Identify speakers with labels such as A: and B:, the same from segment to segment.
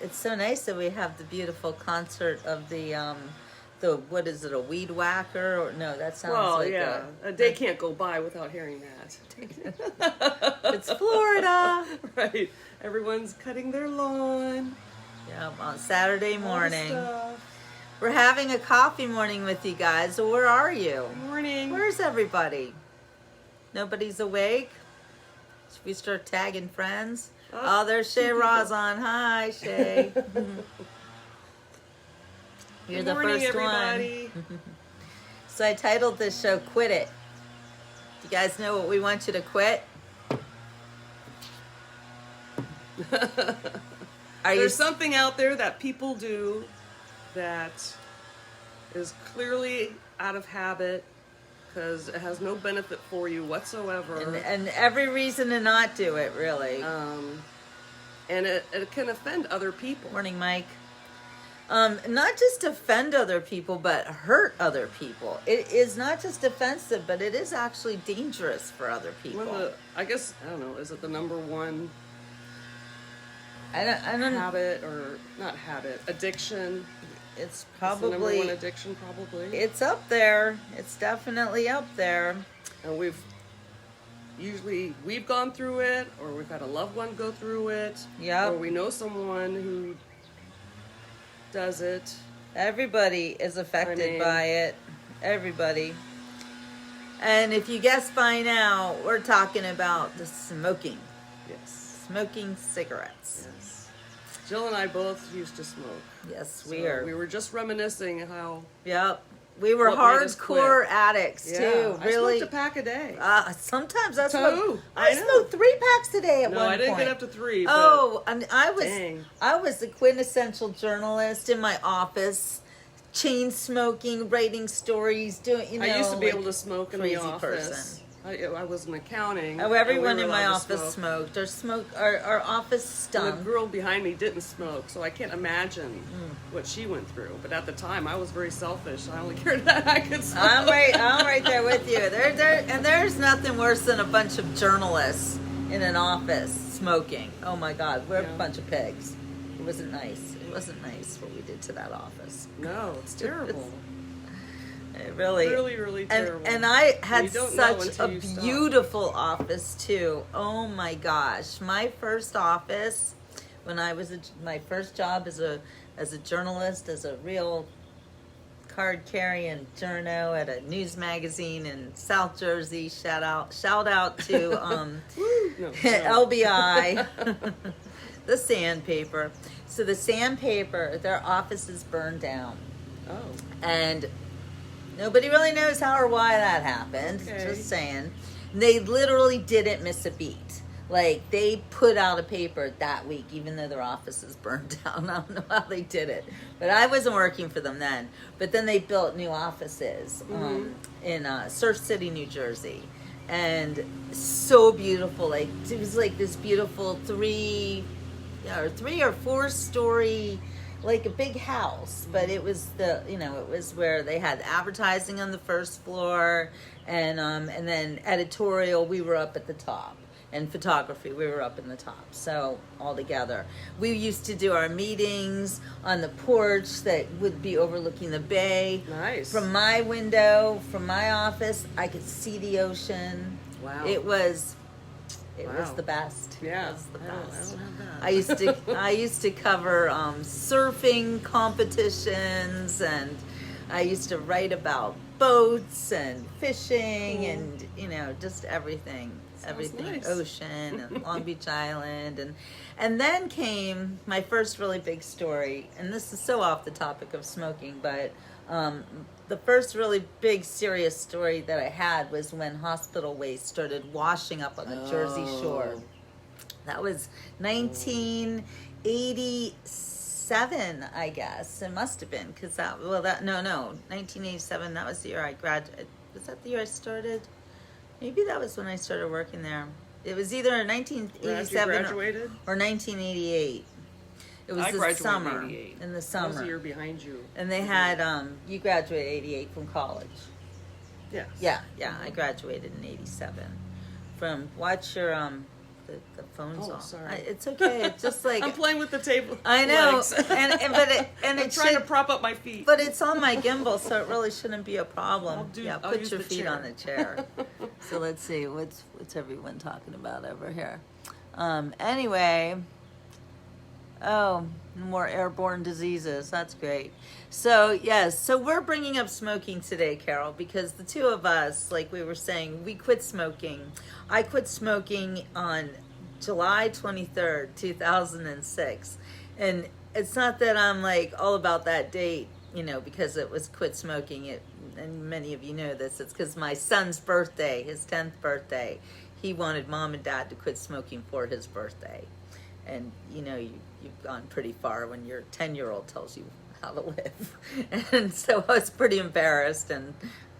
A: it's so nice that we have the beautiful concert of the what is it, a weed whacker, or no, that sounds
B: Well,
A: like
B: yeah, a day can't go by without hearing that.
A: it's Florida.
B: Right. Everyone's cutting their lawn.
A: Yeah, on Saturday
B: all the
A: morning.
B: stuff.
A: We're having a coffee morning with you guys. So where are you?
B: Good morning.
A: Where's everybody? Nobody's awake? Should we start tagging friends? Oh, there's Shay Razan. Hi, Shay. You're
B: Good
A: the
B: morning,
A: first
B: everybody.
A: one. So I titled this show Quit It. You guys know what we want you to quit?
B: There's something out there that people do that is clearly out of habit because it has no benefit for you whatsoever.
A: And every reason to not do it, really.
B: And it can offend other people.
A: Morning, Mike. Not just offend other people, but hurt other people. It is not just offensive, but it is actually dangerous for other people.
B: I don't know, is it the number one
A: I don't
B: habit, or not habit, addiction?
A: It's
B: Probably the
A: probably
B: number one addiction, probably.
A: it's up there. It's definitely up there.
B: And we've gone through it, or we've had a loved one go through it.
A: Yeah.
B: Or we know someone who does it.
A: Everybody is affected by it. Everybody. And if you guessed by now, we're talking about the smoking.
B: Yes.
A: Smoking cigarettes.
B: Yes. Jill and I both used to smoke.
A: Yes,
B: We were just reminiscing how.
A: Yep. We were
B: What made us
A: hardcore
B: quit.
A: addicts too. Really.
B: I smoked a pack a day.
A: Sometimes that's
B: Two.
A: what
B: I
A: I
B: know.
A: smoked 3 packs a day at
B: No,
A: one
B: I didn't
A: point.
B: get up to 3. But
A: Oh, and I
B: dang.
A: was the quintessential journalist in my office, chain smoking, writing stories, doing
B: I used to be
A: like
B: able to smoke in the
A: crazy
B: office.
A: person.
B: I was in accounting.
A: Oh, everyone
B: and we
A: in
B: were
A: my
B: allowed to
A: office
B: smoke.
A: smoked. Our office
B: And the
A: stunk.
B: girl behind me didn't smoke, so I can't imagine what she went through. But at the time, I was very selfish. I only cared that I could smoke.
A: I'm right there with you. And there's nothing worse than a bunch of journalists in an office smoking. Oh my God, we're a bunch of pigs. It wasn't nice. It wasn't nice what we did to that office.
B: No, it's terrible.
A: It really,
B: really terrible.
A: And I had
B: You don't know
A: such
B: until
A: a
B: you stop.
A: beautiful office too. Oh my gosh, my first office when I was my first job as a journalist, as a real card carrying journo at a news magazine in South Jersey. Shout out to
B: No,
A: LBI, the sandpaper. So the sandpaper, their offices burned down,
B: Oh.
A: and nobody really knows how or why that happened.
B: Okay.
A: Just saying. They literally didn't miss a beat. Like, they put out a paper that week, even though their offices burned down. I don't know how they did it. But I wasn't working for them then. But then they built new offices in Surf City, New Jersey. And so beautiful. Like, it was like this beautiful 3 or 4 story, like a big house, but it was it was where they had advertising on the first floor, and then editorial, we were up at the top, and photography, we were up in the top. So all together, we used to do our meetings on the porch that would be overlooking the bay.
B: Nice.
A: From my window, from my office, I could see the ocean.
B: Wow.
A: It was
B: Wow.
A: the best.
B: Yeah.
A: It was the
B: I don't
A: best.
B: have that.
A: I used to cover surfing competitions, and I used to write about boats and fishing and just everything.
B: Nice.
A: Ocean and Long Beach Island, and then came my first really big story, and this is so off the topic of smoking, but the first really big serious story that I had was when hospital waste started washing up on the Jersey Shore. That was 1987, I guess. It must have been, because 1987, that was the year I graduated. Was that the year I started? Maybe that was when I started working there. It was either 1987
B: graduated?
A: or 1988. It was
B: I
A: the
B: graduated
A: summer.
B: in 88.
A: In the
B: I was
A: summer.
B: a year behind you.
A: And they had, you graduated 88 from college.
B: Yes.
A: Yeah, I graduated in 87. Watch your The phone's
B: Oh,
A: off.
B: sorry.
A: It's okay. It's just like
B: I'm playing with the table.
A: I know,
B: legs.
A: and
B: I'm
A: it
B: trying to
A: should,
B: prop up my feet.
A: but it's on my gimbal, so it really shouldn't be a problem.
B: I'll
A: Put
B: use
A: your
B: the
A: feet
B: chair.
A: on the chair. So let's see, what's everyone talking about over here? Anyway, oh, more airborne diseases. That's great. So yes, so we're bringing up smoking today, Carol, because the two of us, like we were saying, we quit smoking. I quit smoking on July 23rd, 2006. And it's not that I'm like all about that date, because it was quit smoking. And many of you know this. It's because my son's birthday, his 10th birthday, he wanted mom and dad to quit smoking for his birthday. And you've gone pretty far when your 10-year-old tells you how to live. And so I was pretty embarrassed, and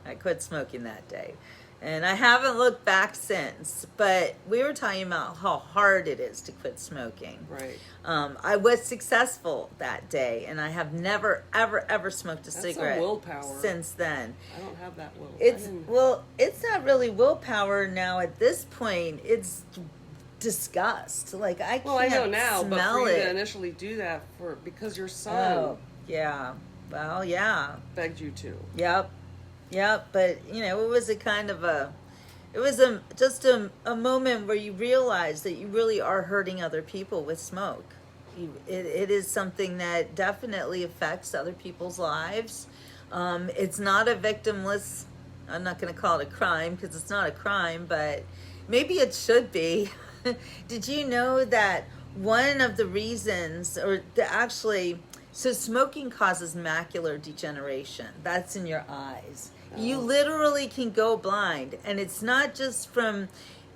A: I quit smoking that day. And I haven't looked back since, but we were talking about how hard it is to quit smoking.
B: Right.
A: I was successful that day, and I have never, ever, ever smoked a cigarette.
B: That's a willpower.
A: Since then.
B: I don't have that will.
A: It's not really willpower now at this point. It's disgust. Like I can't
B: I know now, but
A: smell
B: for you
A: it.
B: to initially do that because your son
A: Oh, yeah. Well, yeah.
B: begged you to.
A: Yep, but it was just a moment where you realize that you really are hurting other people with smoke. It is something that definitely affects other people's lives. It's not a victimless, I'm not going to call it a crime because it's not a crime, but maybe it should be. Did you know that one of the reasons, so smoking causes macular degeneration. That's in your eyes. You literally can go blind, and it's not just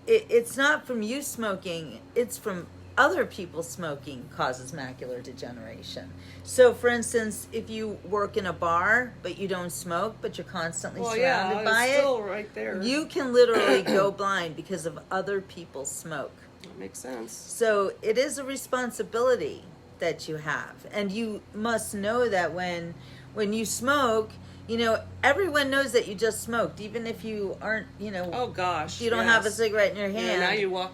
A: it's not from you smoking, it's from other people smoking causes macular degeneration. So for instance, if you work in a bar, but you don't smoke, but you're constantly surrounded by
B: it's
A: it,
B: still right there.
A: you can literally go blind because of other people's smoke.
B: That makes sense.
A: So it is a responsibility that you have, and you must know that when you smoke, everyone knows that you just smoked, even if you aren't,
B: Oh gosh,
A: you don't have a cigarette in your hand.
B: Now you walk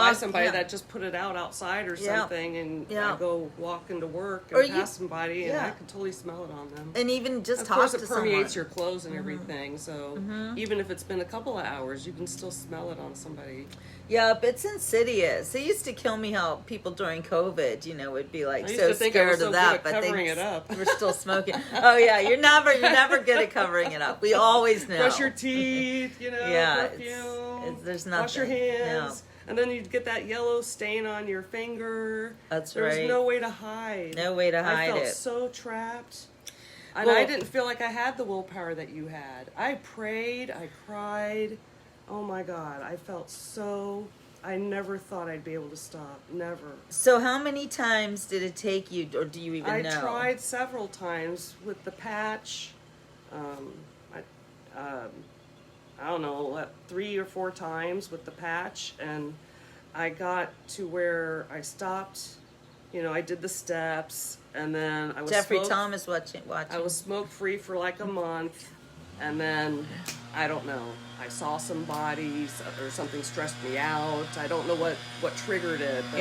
B: by somebody that just put it out outside or something, and I go walk into work and pass somebody, and I can totally smell it on them.
A: And even just
B: of
A: talk
B: course,
A: to
B: it
A: someone.
B: permeates your clothes and everything. So even if it's been a couple of hours, you can still smell it on somebody.
A: Yep, it's insidious. It used to kill me how people during COVID, would be like so scared of that, but we're still smoking. Oh yeah, you're never good at covering it up. We always know.
B: Brush your teeth, perfume.
A: There's nothing.
B: Wash your hands.
A: No.
B: And then you'd get that yellow stain on your finger.
A: That's
B: right.
A: There's
B: no way to hide.
A: No way to hide it.
B: I felt so trapped. And I didn't feel like I had the willpower that you had. I prayed. I cried. Oh my God. I never thought I'd be able to stop. Never.
A: So how many times did it take you, or do you even know?
B: I tried several times with the patch. I don't know, 3 or 4 times with the patch, and I got to where I stopped. I did the steps, and then I was
A: Jeffrey Thomas watching.
B: I was smoke free for like a month, and then I don't know. I saw some bodies or something stressed me out. I don't know what triggered it. But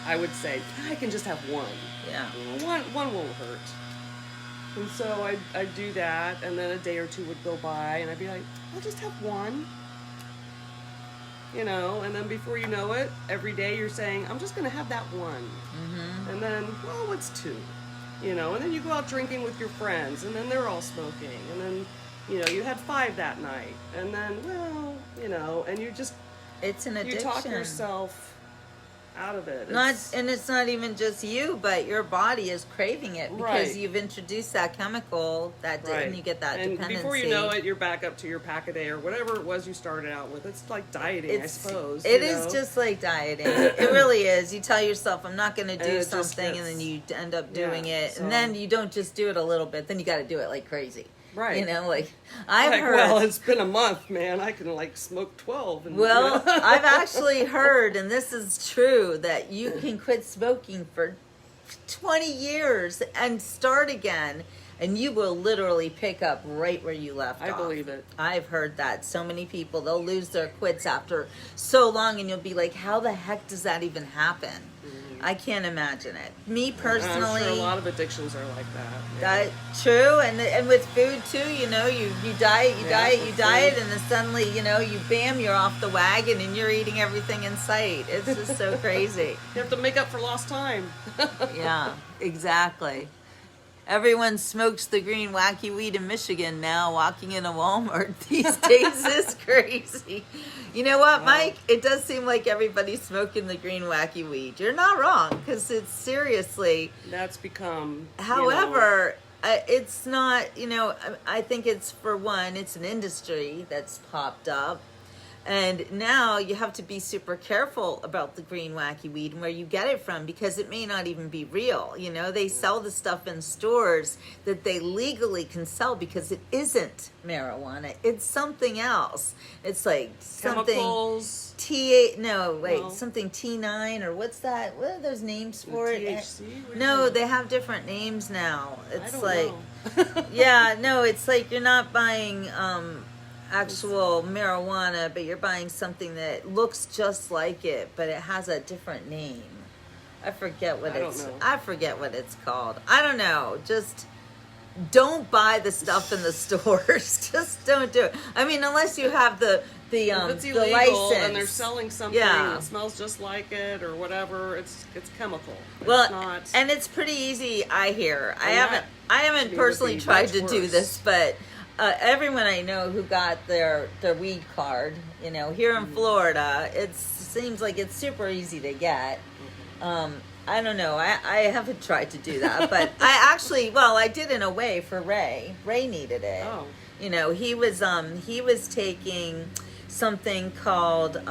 B: I would say I can just have one.
A: Yeah,
B: one won't hurt. And so I'd do that, and then a day or two would go by, and I'd be like, I'll just have one. And then before you know it, every day you're saying, I'm just going to have that one. Mm-hmm. And then, well, what's 2? And then you go out drinking with your friends, and then they're all smoking. And then, you had 5 that night. And then, and you just...
A: It's an addiction.
B: You talk yourself out of it.
A: And it's not even just you, but your body is craving it because you've introduced that chemical and you get that dependency.
B: And before you know it, you're back up to your pack a day or whatever it was you started out with. It's like dieting, I suppose.
A: It is just like dieting. It really is. You tell yourself, I'm not going to do something, and then you end up doing it. And then you don't just do it a little bit, then you got to do it like crazy.
B: Right.
A: I've heard.
B: Well, it's been a month, man. I can smoke 12. And,
A: I've actually heard, and this is true, that you can quit smoking for 20 years and start again and you will literally pick up right where you left off.
B: I believe it.
A: I've heard that. So many people, they'll lose their quits after so long, and you'll be like, how the heck does that even happen? I can't imagine it. Me personally,
B: I'm sure a lot of addictions are like that.
A: that true, and with food too. You know, you diet, you diet, and then suddenly, you know, you bam, you're off the wagon, and you're eating everything in sight. It's just so crazy.
B: You have to make up for lost time.
A: Yeah, exactly. Everyone smokes the green wacky weed in Michigan now. Walking in a Walmart these days is crazy. You know what, Mike? It does seem like everybody's smoking the green wacky weed. You're not wrong, because it's seriously.
B: That's become.
A: However, it's not. You know, I think it's, for one, it's an industry that's popped up. And now you have to be super careful about the green wacky weed and where you get it from, because it may not even be real. You know, they sell the stuff in stores that they legally can sell because it isn't marijuana. It's something else. It's like something
B: Chemicals.
A: Something T9 or what's that? What are those names for it?
B: THC?
A: No, they have different names now. It's
B: I don't know.
A: yeah, no, it's like you're not buying actual marijuana, but you're buying something that looks just like it, but it has a different name. I forget what it's called. I don't know. Just don't buy the stuff in the stores. Just don't do it. I mean, unless you have the
B: if it's
A: the
B: illegal
A: license,
B: and they're selling something that smells just like it or whatever, it's chemical.
A: Well, and it's pretty easy. I hear. I haven't personally tried to do this, but everyone I know who got their weed card, you know, here in Florida, it seems like it's super easy to get. I don't know. I haven't tried to do that, but I did in a way for Ray. Ray needed it.
B: Oh.
A: You know, he was taking something called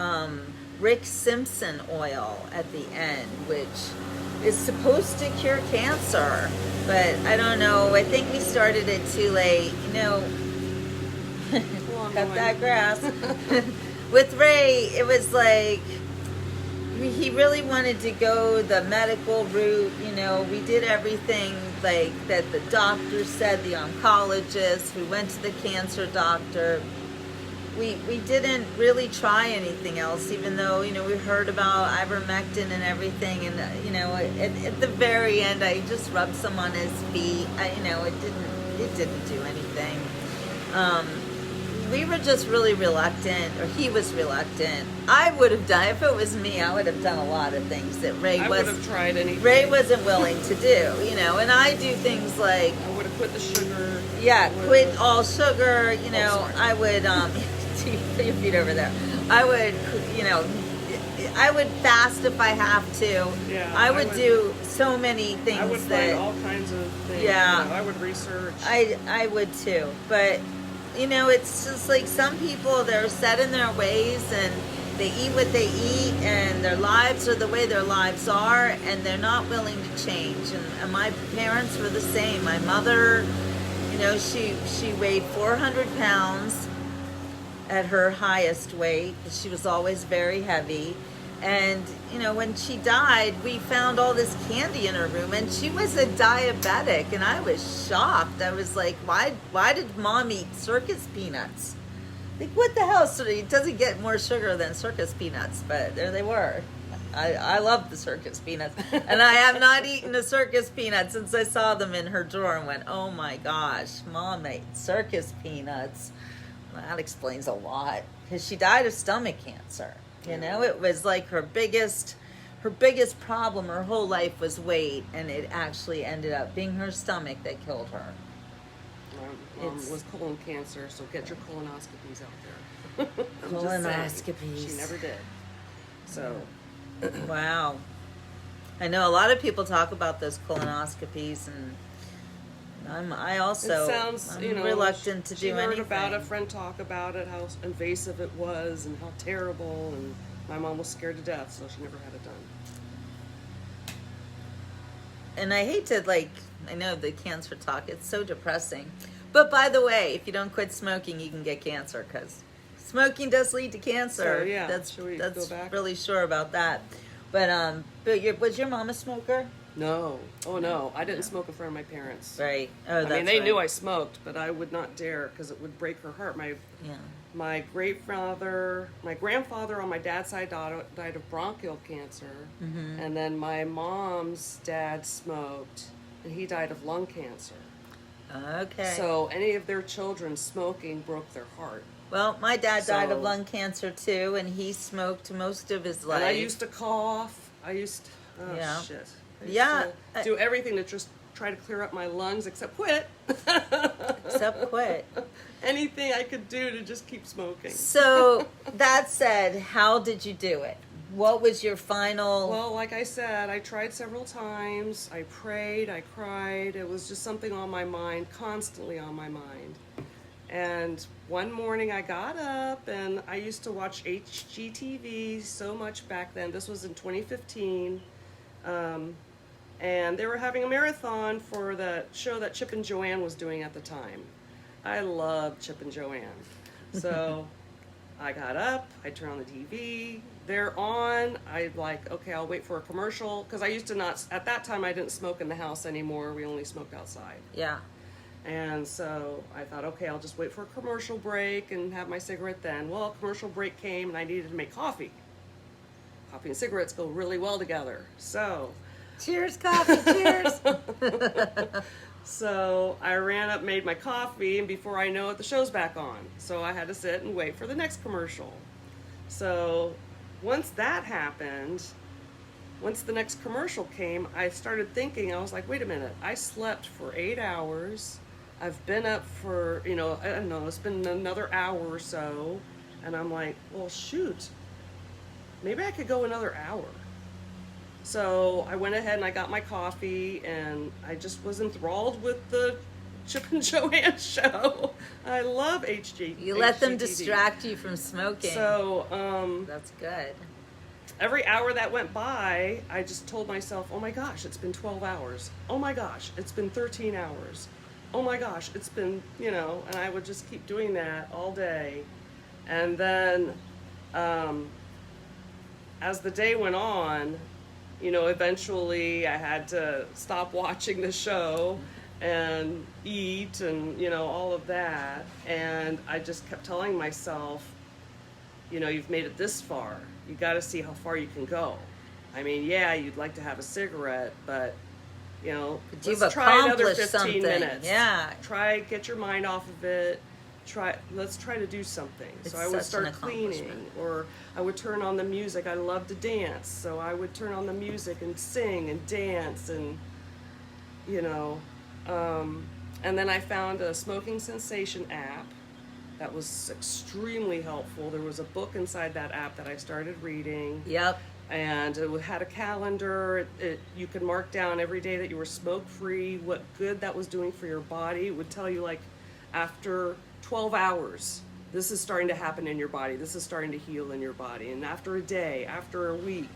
A: Rick Simpson oil at the end, which is supposed to cure cancer, but I don't know. I think we started it too late. You know, cut that grass. With Ray, it was like he really wanted to go the medical route. You know, we did everything like that the doctor said, the oncologist. We went to the cancer doctor. We didn't really try anything else, even though, you know, we heard about ivermectin and everything. And, you know, at the very end, I just rubbed some on his feet. It didn't do anything. We were just really reluctant, or he was reluctant. I would have done, if it was me, I would have done a lot of things that Ray
B: would have tried anything.
A: Ray wasn't willing to do, you know, and I do things like.
B: I would have quit the sugar.
A: Yeah, quit all sugar, you know, I would, put your feet over there. I would, you know, I would fast if I have to.
B: Yeah,
A: I would do so many things.
B: I would find all kinds of things.
A: Yeah.
B: You know, I would research.
A: I would too. But, you know, it's just like some people, they're set in their ways and they eat what they eat and their lives are the way their lives are and they're not willing to change. And my parents were the same. My mother, you know, she weighed 400 pounds at her highest weight. She was always very heavy. And, you know, when she died, we found all this candy in her room, and she was a diabetic, and I was shocked. I was like, why did Mom eat circus peanuts? Like, what the hell? So it doesn't get more sugar than circus peanuts, but there they were. I love the circus peanuts, and I have not eaten a circus peanut since I saw them in her drawer and went, oh my gosh, Mom ate circus peanuts. That explains a lot, because she died of stomach cancer. You know, it was like her biggest problem her whole life was weight, and it actually ended up being her stomach that killed her.
B: Mom was colon cancer, so get your colonoscopies out there.
A: Colonoscopies.
B: She never did. So.
A: Wow. I know a lot of people talk about those colonoscopies, and I'm reluctant to do anything.
B: She heard about a friend talk about it, how invasive it was and how terrible, and my mom was scared to death, so she never had it done.
A: And I hate to, I know the cancer talk, it's so depressing. But by the way, if you don't quit smoking, you can get cancer, because smoking does lead to cancer.
B: So, yeah.
A: That's
B: Should we
A: that's
B: go back?
A: really sure about that. But was your mom a smoker?
B: No. Oh, no. I didn't smoke in front of my parents.
A: Right. Oh, that's
B: I mean, they knew
A: right.
B: I smoked, but I would not dare because it would break her heart.
A: Yeah.
B: My grandfather on my dad's side died of bronchial cancer, and then my mom's dad smoked, and he died of lung cancer.
A: Okay.
B: So any of their children smoking broke their heart.
A: Well, my dad died of
B: So-
A: lung cancer too, and he smoked most of his life.
B: And I used to cough.
A: Yeah.
B: Shit. I used
A: Yeah.
B: to do everything to just try to clear up my lungs, except quit.
A: Except quit.
B: Anything I could do to just keep smoking.
A: So, that said, how did you do it? What was your final...
B: Well, like I said, I tried several times. I prayed, I cried. It was just something on my mind, constantly on my mind. And one morning I got up, and I used to watch HGTV so much back then. This was in 2015. And they were having a marathon for the show that Chip and Joanne was doing at the time. I loved Chip and Joanne. So I got up, I turned on the TV, they're on, I like, okay, I'll wait for a commercial, because I used to not, at that time I didn't smoke in the house anymore, we only smoked outside.
A: Yeah.
B: And so I thought, okay, I'll just wait for a commercial break and have my cigarette then. Well, a commercial break came and I needed to make coffee. Coffee and cigarettes go really well together. So
A: Cheers, coffee, cheers.
B: So I ran up, made my coffee, and before I know it, the show's back on. So I had to sit and wait for the next commercial. So once that happened, once the next commercial came, I started thinking, I was like, wait a minute, I slept for 8 hours. I've been up for, I don't know, it's been another hour or so. And I'm like, well, shoot, maybe I could go another hour. So I went ahead and I got my coffee, and I just was enthralled with the Chip and Joanne show. I love HG.
A: You let them
B: HGTV.
A: distract you from smoking.
B: So
A: That's good.
B: every hour that went by, I just told myself, oh my gosh, it's been 12 hours. Oh my gosh, it's been 13 hours. Oh my gosh, it's been, and I would just keep doing that all day. And then as the day went on, eventually I had to stop watching the show and eat and, all of that. And I just kept telling myself, you've made it this far. You got to see how far you can go. I mean, yeah, you'd like to have a cigarette, but,
A: You've
B: let's try another
A: accomplished
B: 15
A: something.
B: minutes.
A: Yeah.
B: Get your mind off of it. Let's try to do something.
A: It's
B: So I would
A: such an
B: start cleaning,
A: accomplishment.
B: or I would turn on the music. I love to dance, so I would turn on the music and sing and dance, and and then I found a smoking cessation app that was extremely helpful. There was a book inside that app that I started reading.
A: Yep.
B: And it had a calendar. You could mark down every day that you were smoke free, what good that was doing for your body. It would tell you, like, after 12 hours, this is starting to happen in your body. This is starting to heal in your body. And after a day, after a week,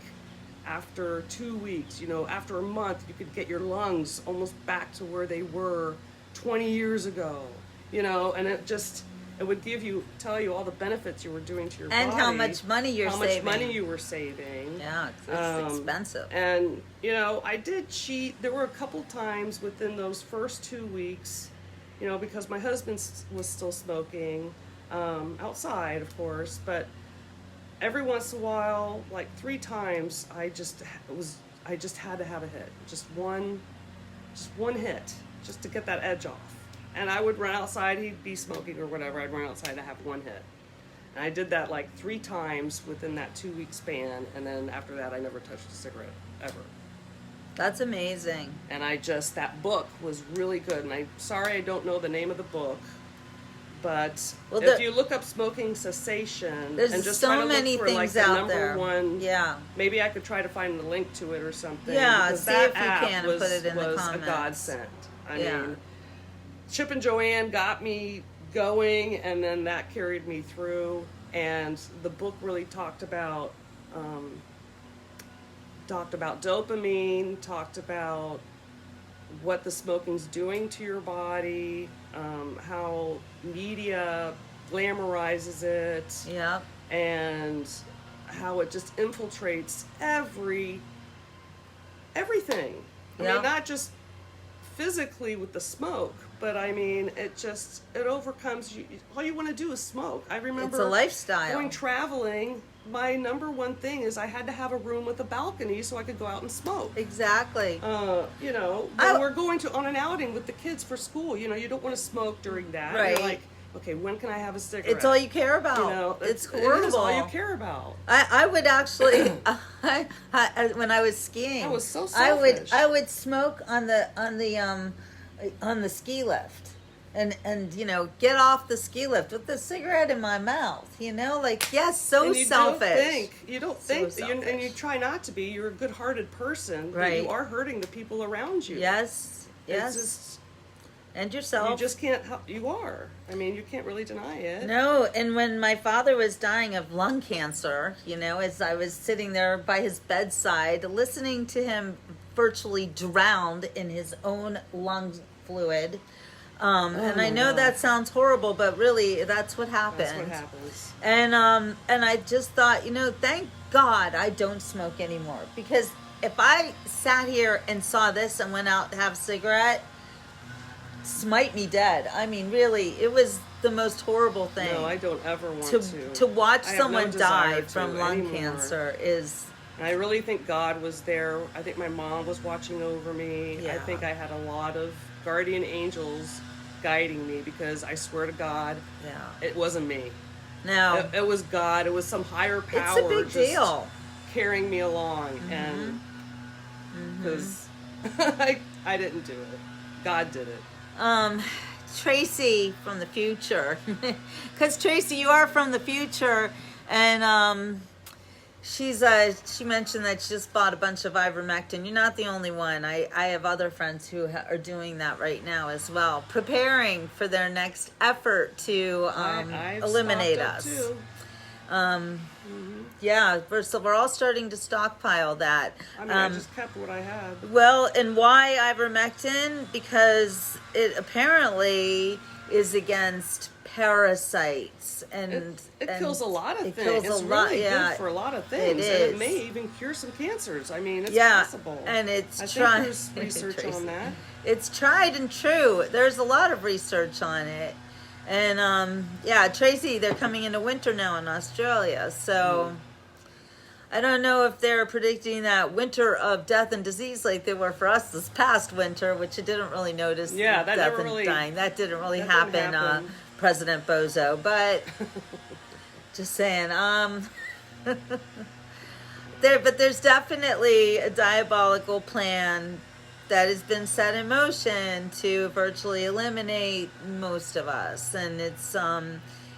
B: after 2 weeks, after a month, you could get your lungs almost back to where they were 20 years ago, and it would tell you all the benefits you were doing to your body.
A: And how much money you're saving.
B: How much money you were saving.
A: Yeah, it's expensive.
B: And, I did cheat. There were a couple times within those first 2 weeks, because my husband was still smoking, outside, of course, but every once in a while, like 3 times, I just had to have a hit. Just one hit, just to get that edge off. And I would run outside, he'd be smoking or whatever, I'd run outside to have one hit. And I did that like 3 times within that 2-week span, and then after that I never touched a cigarette, ever.
A: That's amazing.
B: And that book was really good, and I'm sorry I don't know the name of the book, but if you look up smoking cessation,
A: There's
B: and just
A: so
B: try to
A: many
B: look for like
A: things
B: the
A: out
B: number
A: there.
B: one,
A: Yeah.
B: maybe I could try to find a link to it or something.
A: Yeah,
B: because
A: see
B: that
A: if you
B: app
A: can and put it in the
B: was
A: comments.
B: a godsend. I
A: Yeah.
B: mean, Chip and Joanne got me going, and then that carried me through. And the book really talked about dopamine, talked about what the smoking's doing to your body, how media glamorizes it,
A: Yep.
B: and how it just infiltrates everything. I mean, not just physically with the smoke, but I mean, it overcomes you. All you want to do is smoke. I remember
A: it's a lifestyle.
B: Going traveling. My number one thing is I had to have a room with a balcony so I could go out and smoke.
A: Exactly.
B: You know, when we're going on an outing with the kids for school, you know, you don't want to smoke during that.
A: Right.
B: You're like, okay, when can I have a cigarette?
A: It's all you care about.
B: You know,
A: it's horrible.
B: It's all you care about.
A: I would actually, when I was skiing,
B: I was so selfish.
A: I would smoke on the ski lift, and you know, get off the ski lift with the cigarette in my mouth. You know, like, yes, so
B: and you
A: selfish.
B: You don't think that and you try not to be. You're a good-hearted person,
A: right?
B: But you are hurting the people around you.
A: Yes, yes.
B: It's just,
A: and yourself.
B: You just can't help. You are. I mean, you can't really deny it.
A: No, and when my father was dying of lung cancer, you know, as I was sitting there by his bedside, listening to him virtually drowned in his own lung fluid. And I know that sounds horrible, but really, that's what happened.
B: That's what happens.
A: And I just thought, you know, thank God I don't smoke anymore, because if I sat here and saw this and went out to have a cigarette, smite me dead. I mean, really, it was the most horrible thing.
B: No, I don't ever want
A: to watch someone die
B: to
A: from lung
B: anymore.
A: cancer is.
B: And I really think God was there. I think my mom was watching over me.
A: Yeah.
B: I think I had a lot of guardian angels guiding me, because I swear to God, it wasn't me.
A: No,
B: it was God. It was some higher power.
A: It's a big deal.
B: Carrying me along, and because I didn't do it, God did it.
A: Tracy from the future, because Tracy, you are from the future, and she mentioned that she just bought a bunch of ivermectin. You're not the only one. I have other friends who are doing that right now as well, preparing for their next effort to eliminate us.
B: Too.
A: Yeah, we're all starting to stockpile that.
B: I mean, I just kept what I had.
A: Well, and why ivermectin? Because it apparently is against parasites, and
B: it kills a lot of things.
A: Kills
B: it's
A: a lot,
B: really
A: yeah,
B: good for a lot of things.
A: It
B: and
A: is.
B: it may even cure some cancers. I mean, it's
A: yeah,
B: possible.
A: And it's
B: I
A: tried.
B: think there's research on that.
A: It's tried and true. There's a lot of research on it. And yeah, Tracy, they're coming into winter now in Australia, so I don't know if they're predicting that winter of death and disease like they were for us this past winter, which you didn't really notice.
B: Yeah, that
A: death
B: never
A: and
B: really
A: dying. That didn't really
B: that didn't
A: happen. President Bozo, but just saying. There's definitely a diabolical plan that has been set in motion to virtually eliminate most of us. And it's,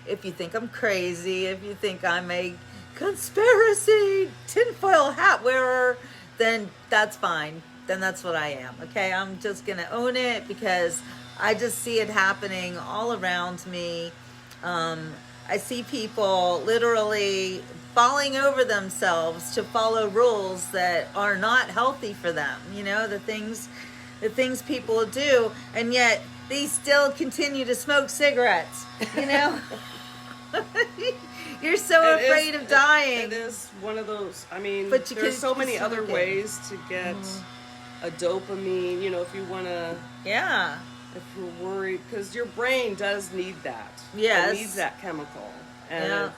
A: if you think I'm crazy, if you think I'm a conspiracy tinfoil hat wearer, then that's fine. Then that's what I am. Okay, I'm just gonna own it, because I just see it happening all around me. I see people literally falling over themselves to follow rules that are not healthy for them. You know, the things people do, and yet they still continue to smoke cigarettes. You know, you're so afraid of dying.
B: It is one of those. I mean,
A: but
B: there's so many other ways to get a dopamine. You know, if you want to.
A: Yeah.
B: If you're worried, because your brain does need that.
A: Yes.
B: It needs that chemical. And,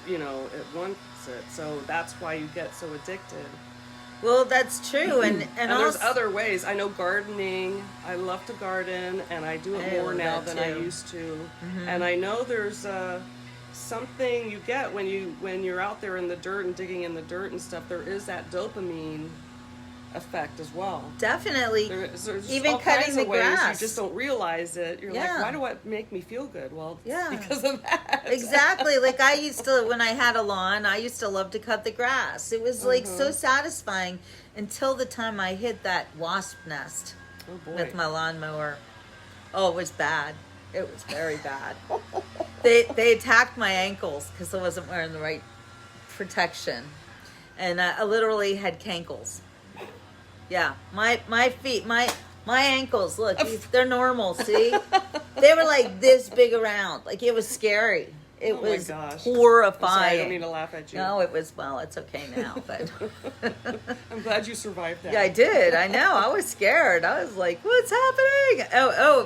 B: it wants it. So that's why you get so addicted.
A: Well, that's true. And
B: there's other ways. I know gardening. I love to garden, and I do it more now than I used to. Mm-hmm. And I know there's something you get when you're out there in the dirt and digging in the dirt and stuff. There is that dopamine effect as well.
A: Definitely.
B: There's
A: even
B: all
A: cutting
B: kinds
A: the
B: of ways.
A: grass.
B: You just don't realize it. You're like, why do it make me feel good? Well, because of that.
A: Exactly. Like I used to, when I had a lawn, I used to love to cut the grass. It was like so satisfying until the time I hit that wasp nest with my lawnmower. Oh, it was bad. It was very bad. They attacked my ankles because I wasn't wearing the right protection, and I literally had cankles. Yeah, my feet, my ankles, look, they're normal, see? They were like this big around. Like, it was scary. It
B: Oh my
A: was
B: gosh. I'm
A: horrifying.
B: sorry, I don't mean to laugh at you.
A: No, it was, well, it's okay now, but
B: I'm glad you survived that.
A: yeah, I did. I know. I was scared. I was like, what's happening?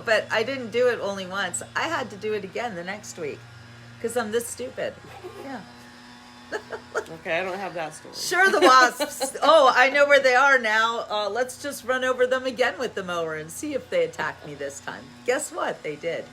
A: But I didn't do it only once. I had to do it again the next week because I'm this stupid. Yeah.
B: Okay, I don't have that story.
A: Sure, the wasps. Oh, I know where they are now. Let's just run over them again with the mower and see if they attack me this time. Guess what? They did.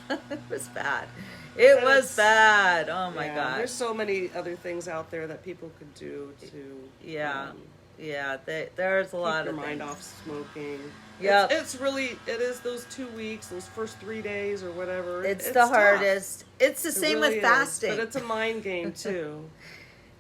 A: It was bad. It was bad. Oh my gosh.
B: There's so many other things out there that people could do to.
A: Yeah. There's a lot
B: keep
A: of
B: your mind
A: things.
B: off smoking.
A: Yep.
B: It is those 2 weeks, those first 3 days or whatever.
A: It's the
B: tough.
A: hardest. It's the
B: It
A: same
B: really
A: with
B: is,
A: fasting.
B: but it's a mind game too.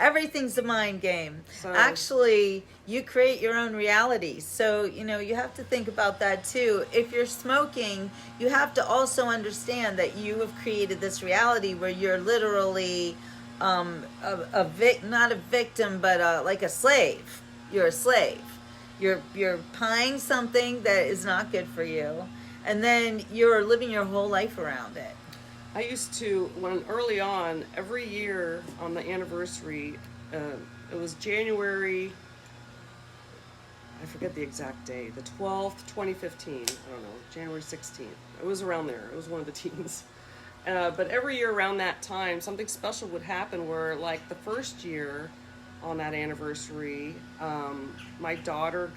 A: Everything's a mind game.
B: So-
A: Actually, you create your own reality. So, you have to think about that too. If you're smoking, you have to also understand that you have created this reality where you're literally not a victim, but like a slave. You're a slave. You're buying something that is not good for you, and then you're living your whole life around it.
B: I used to, when early on, every year on the anniversary, it was January, I forget the exact day, the 12th, 2015, I don't know, January 16th. It was around there. It was one of the teens. But every year around that time, something special would happen where, like, the first year on that anniversary, my daughter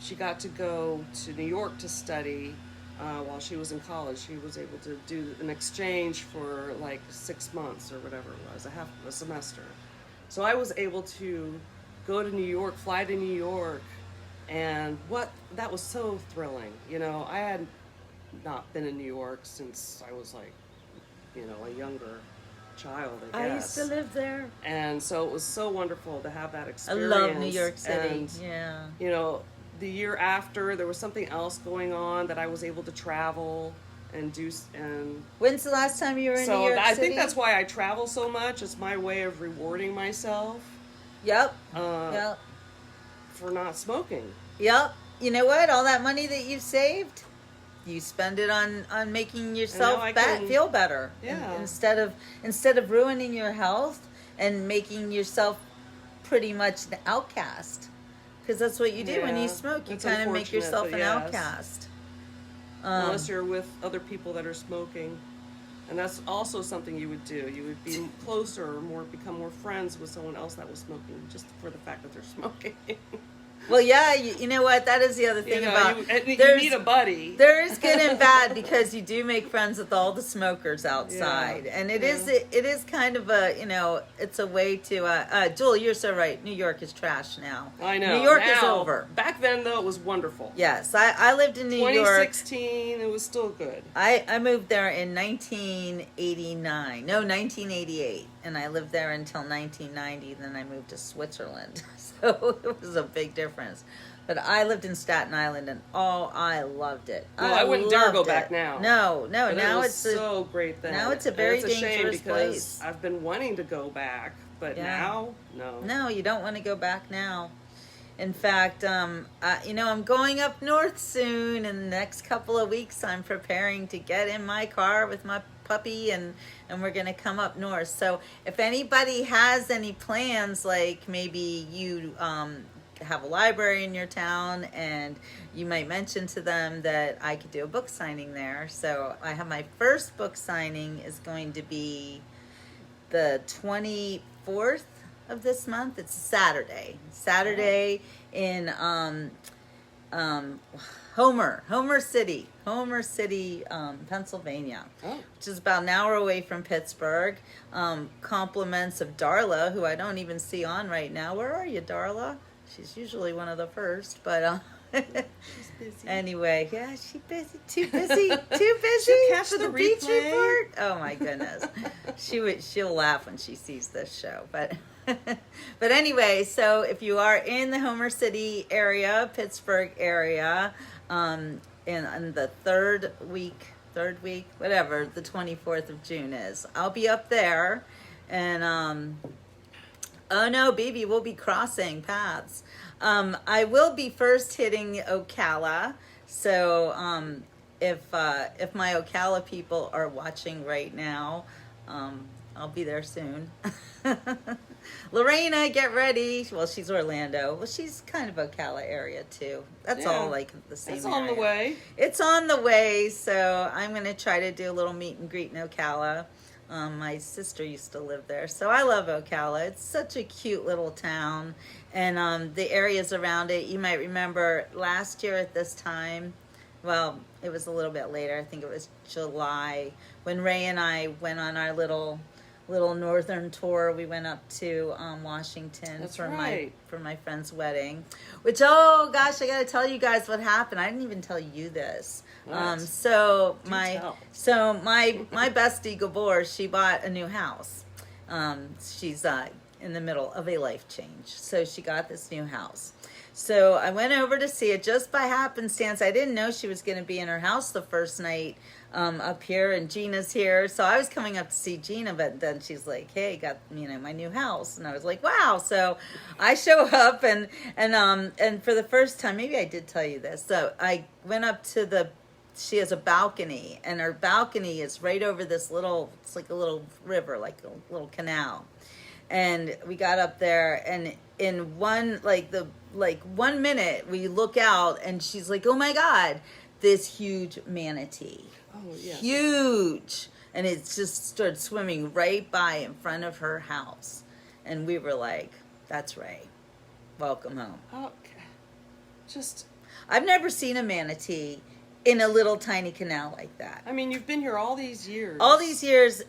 B: she got to go to New York to study while she was in college. She was able to do an exchange for like 6 months or whatever it was, a semester. So I was able to go to New York, fly to New York, and that was so thrilling. I had not been in New York since I was like, a younger child, I guess.
A: I used to live there.
B: And so it was so wonderful to have that
A: I
B: experience.
A: love New York City.
B: And,
A: yeah.
B: The year after, there was something else going on that I was able to travel and do. And
A: When's the last time you were in New York City?
B: I think that's why I travel so much. It's my way of rewarding myself.
A: Yep.
B: Yep. For not smoking.
A: Yep. You know what? All that money that you've saved, you spend it on making yourself feel better.
B: Yeah.
A: Instead of ruining your health and making yourself pretty much an outcast. Because that's what you do when you smoke. You kind of make yourself an outcast.
B: Unless you're with other people that are smoking. And that's also something you would do. You would be closer or become more friends with someone else that was smoking just for the fact that they're smoking.
A: Well, yeah, you know what? That is the other thing about
B: you need a buddy.
A: There is good and bad because you do make friends with all the smokers outside, and it is kind of it's a way to. Jewel, you're so right. New York is trash now.
B: I know.
A: New York is over.
B: Back then, though, it was wonderful.
A: Yes, I lived in New York.
B: 2016, it was still good.
A: I moved there in 1988, and I lived there until 1990. Then I moved to Switzerland, so it was a big difference. But I lived in Staten Island, and I loved it.
B: Well, I wouldn't dare go back now.
A: No.
B: But
A: now
B: it's so great then.
A: Now it's a very dangerous
B: place.
A: place.
B: I've been wanting to go back, but now, no.
A: No, you don't want to go back now. In fact, I'm going up north soon. In the next couple of weeks, I'm preparing to get in my car with my puppy, and we're going to come up north. So if anybody has any plans, like maybe you have a library in your town, and you might mention to them that I could do a book signing there. So I have my first book signing is going to be the 24th of this month. It's Saturday in Homer City, Pennsylvania, which is about an hour away from Pittsburgh. Compliments of Darla, who I don't even see on right now. Where are you, Darla? She's usually one of the first, but
B: she's busy.
A: Anyway, yeah, she's busy. Too busy
B: She'll catch
A: for the beach report. Oh my goodness, she'll laugh when she sees this show, but. But anyway, so if you are in the Homer City area, Pittsburgh area, in the third week, whatever the 24th of June is, I'll be up there, and oh no, baby, we'll be crossing paths. I will be first hitting Ocala, so if my Ocala people are watching right now, I'll be there soon. Lorena, get ready. Well, she's Orlando. Well, she's kind of Ocala area too. That's all like the same.
B: It's on the
A: area.
B: way.
A: It's on the way. So I'm gonna try to do a little meet and greet in Ocala. My sister used to live there, so I love Ocala. It's such a cute little town, and the areas around it. You might remember last year at this time. Well, it was a little bit later. I think it was July when Ray and I went on our little northern tour. We went up to Washington.
B: That's
A: for
B: right.
A: my friend's wedding. Which, oh gosh, I got to tell you guys what happened. I didn't even tell you this. So my bestie Gabor, she bought a new house. She's in the middle of a life change, so she got this new house. So I went over to see it just by happenstance. I didn't know she was going to be in her house the first night up here, and Gina's here. So I was coming up to see Gina, but then she's like, "Hey, got my new house," and I was like, "Wow!" So I show up, and for the first time, maybe I did tell you this. So I went up to she has a balcony, and her balcony is right over this it's like a little river, like a little canal. And we got up there, and in 1 minute we look out, and she's like, "Oh my God, this huge manatee."
B: Oh, yes.
A: Huge. And it just started swimming right by in front of her house. And we were like, "That's Ray. Welcome home."
B: Okay.
A: I've never seen a manatee in a little tiny canal like that.
B: I mean, you've been here all these years.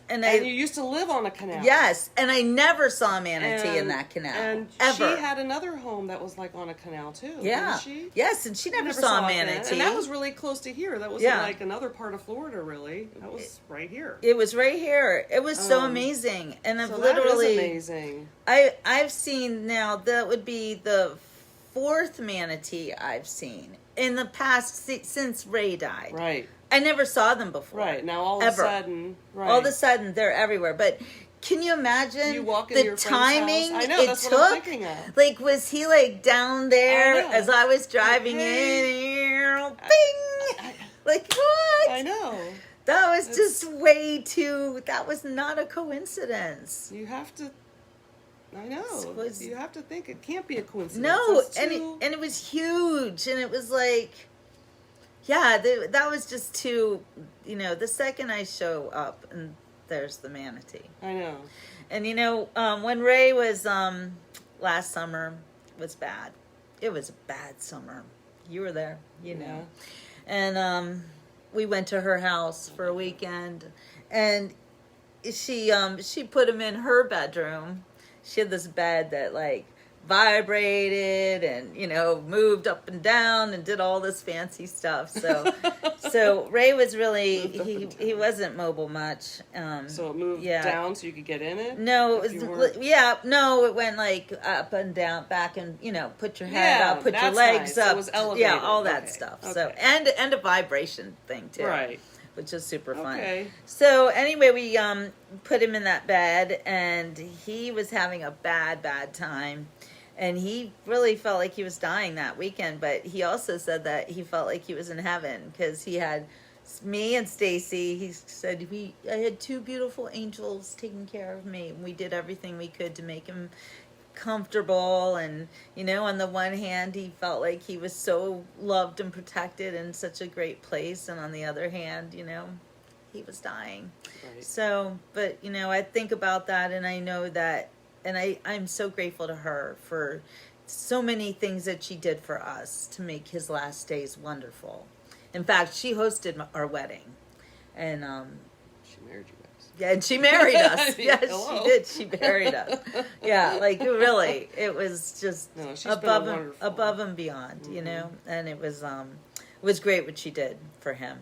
A: And
B: you used to live on a canal.
A: Yes, and I never saw a manatee in that canal.
B: And
A: ever.
B: She had another home that was like on a canal too.
A: Yeah.
B: Didn't she?
A: Yes, and she never saw a manatee.
B: That. And that was really close to here. That wasn't like another part of Florida, really. That was right here.
A: It was right here. It was so amazing. And I've literally...
B: That is amazing.
A: I've seen now, that would be the 4th manatee I've seen in the past since Ray died.
B: Right.
A: I never saw them before.
B: Right. Now all of a sudden, right.
A: All of a sudden they're everywhere. But can you imagine
B: you walk
A: the timing
B: I know, that's
A: it
B: what I'm
A: took?
B: thinking of.
A: Like, was he like down there as I was driving in? Bing! Like, what?
B: I know.
A: That was just way too, that was not a coincidence.
B: You have to, I know. You have to think it can't be a coincidence.
A: No, and it was huge, and it was like, yeah, that was just too, the second I show up, and there's the manatee.
B: I know.
A: And when Ray was last summer, was bad. It was a bad summer. You were there, know. And we went to her house for a weekend, and she put him in her bedroom. She had this bed that like vibrated and moved up and down and did all this fancy stuff. So Ray was really he wasn't mobile much.
B: So it moved down so you could get in it?
A: No, it went like up and down, back and put your head up, put your legs up.
B: So it was elevated.
A: Yeah, all that stuff. Okay. So and a vibration thing too.
B: Right.
A: Which is super fun.
B: Okay.
A: So anyway, we put him in that bed, and he was having a bad time. And he really felt like he was dying that weekend, but he also said that he felt like he was in heaven because he had me and Stacy. He said, I had 2 beautiful angels taking care of me, and we did everything we could to make him comfortable. And on the one hand, he felt like he was so loved and protected in such a great place, and on the other hand, he was dying.
B: Right.
A: So, but I think about that, and I know that, and I'm so grateful to her for so many things that she did for us to make his last days wonderful. In fact, she hosted our wedding, and
B: she married you guys.
A: Yeah, and she married us. Yes,
B: Hello.
A: she did. She married us. Yeah, like really, it was just above and beyond, And it was great what she did for him,